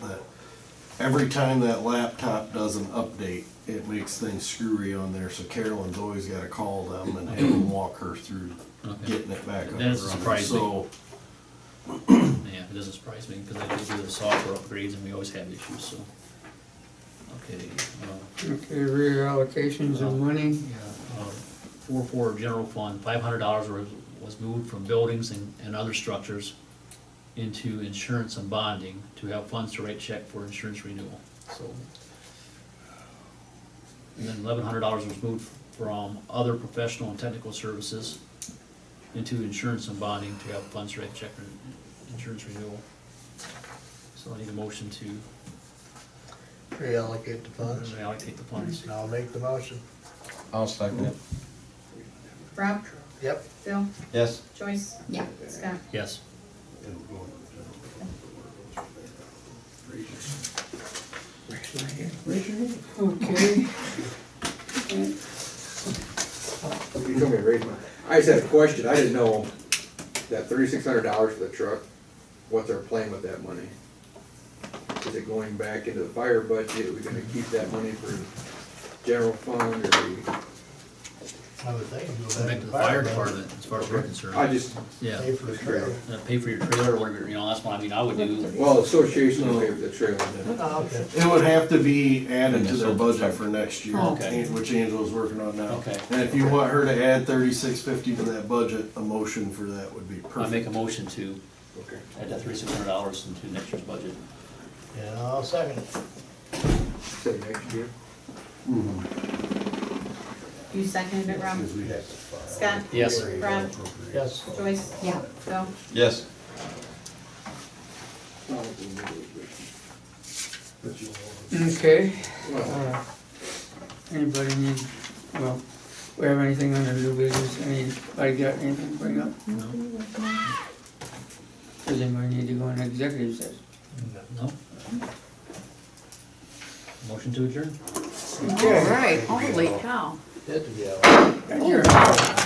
Speaker 9: every time that laptop does an update, it makes things screwy on there, so Carolyn's always gotta call them and have them walk her through
Speaker 3: Okay.
Speaker 9: getting it back up
Speaker 3: That
Speaker 9: and
Speaker 3: doesn't
Speaker 9: running.
Speaker 3: surprise me.
Speaker 9: So,
Speaker 3: Yeah, it doesn't surprise me, because I do the software upgrades and we always have issues, so. Okay,
Speaker 1: Okay, reallocations of money.
Speaker 3: yeah, 4 general fund, $500 was moved from buildings and other structures into insurance and bonding to have funds to write check for insurance renewal, so. And then $1,100 was moved from other professional and technical services into insurance and bonding to have funds to write check for insurance renewal. So I need a motion to
Speaker 6: Reallocate the funds.
Speaker 3: allocate the funds.
Speaker 6: And I'll make the motion.
Speaker 5: I'll second it.
Speaker 2: Rob,
Speaker 6: Yep.
Speaker 2: Bill,
Speaker 5: Yes.
Speaker 2: Joyce,
Speaker 4: Yeah.
Speaker 2: Scott.
Speaker 3: Yes.
Speaker 1: Okay.
Speaker 8: You told me to raise my, I just had a question, I didn't know that $3,600 for the truck, what's our plan with that money? Is it going back into the fire budget, are we gonna keep that money for general fund, or we?
Speaker 6: I would think it'd go
Speaker 3: Back to the fire department, as far as we're concerned.
Speaker 8: I just,
Speaker 3: Yeah,
Speaker 6: Pay for the trailer.
Speaker 3: pay for your trailer, or whatever, that's what I mean, I would do.
Speaker 8: well, association will pay for the trailer.
Speaker 6: Okay.
Speaker 9: it would have to be added to their budget for next year,
Speaker 3: Okay.
Speaker 9: which Angela's working on now.
Speaker 3: Okay.
Speaker 9: And if you want her to add 3650 to that budget, a motion for that would be
Speaker 3: I
Speaker 9: perfect.
Speaker 3: make a motion to
Speaker 8: Okay.
Speaker 3: add that $3,600 into next year's budget.
Speaker 6: And I'll second it.
Speaker 8: So next year?
Speaker 2: You seconded it, Rob?
Speaker 9: Because we have to file.
Speaker 2: Scott?
Speaker 3: Yes.
Speaker 2: Rob,
Speaker 6: Yes.
Speaker 2: Joyce,
Speaker 4: Yeah.
Speaker 2: Bill,
Speaker 5: Yes.
Speaker 1: Okay,
Speaker 8: Well,
Speaker 1: anybody need, well, we have anything under new business, anybody got anything to bring up? Does anybody need to go in executive session?
Speaker 3: No? Motion to adjourn?
Speaker 4: All right, holy cow.
Speaker 6: Hit the yellow.
Speaker 1: Adjourn.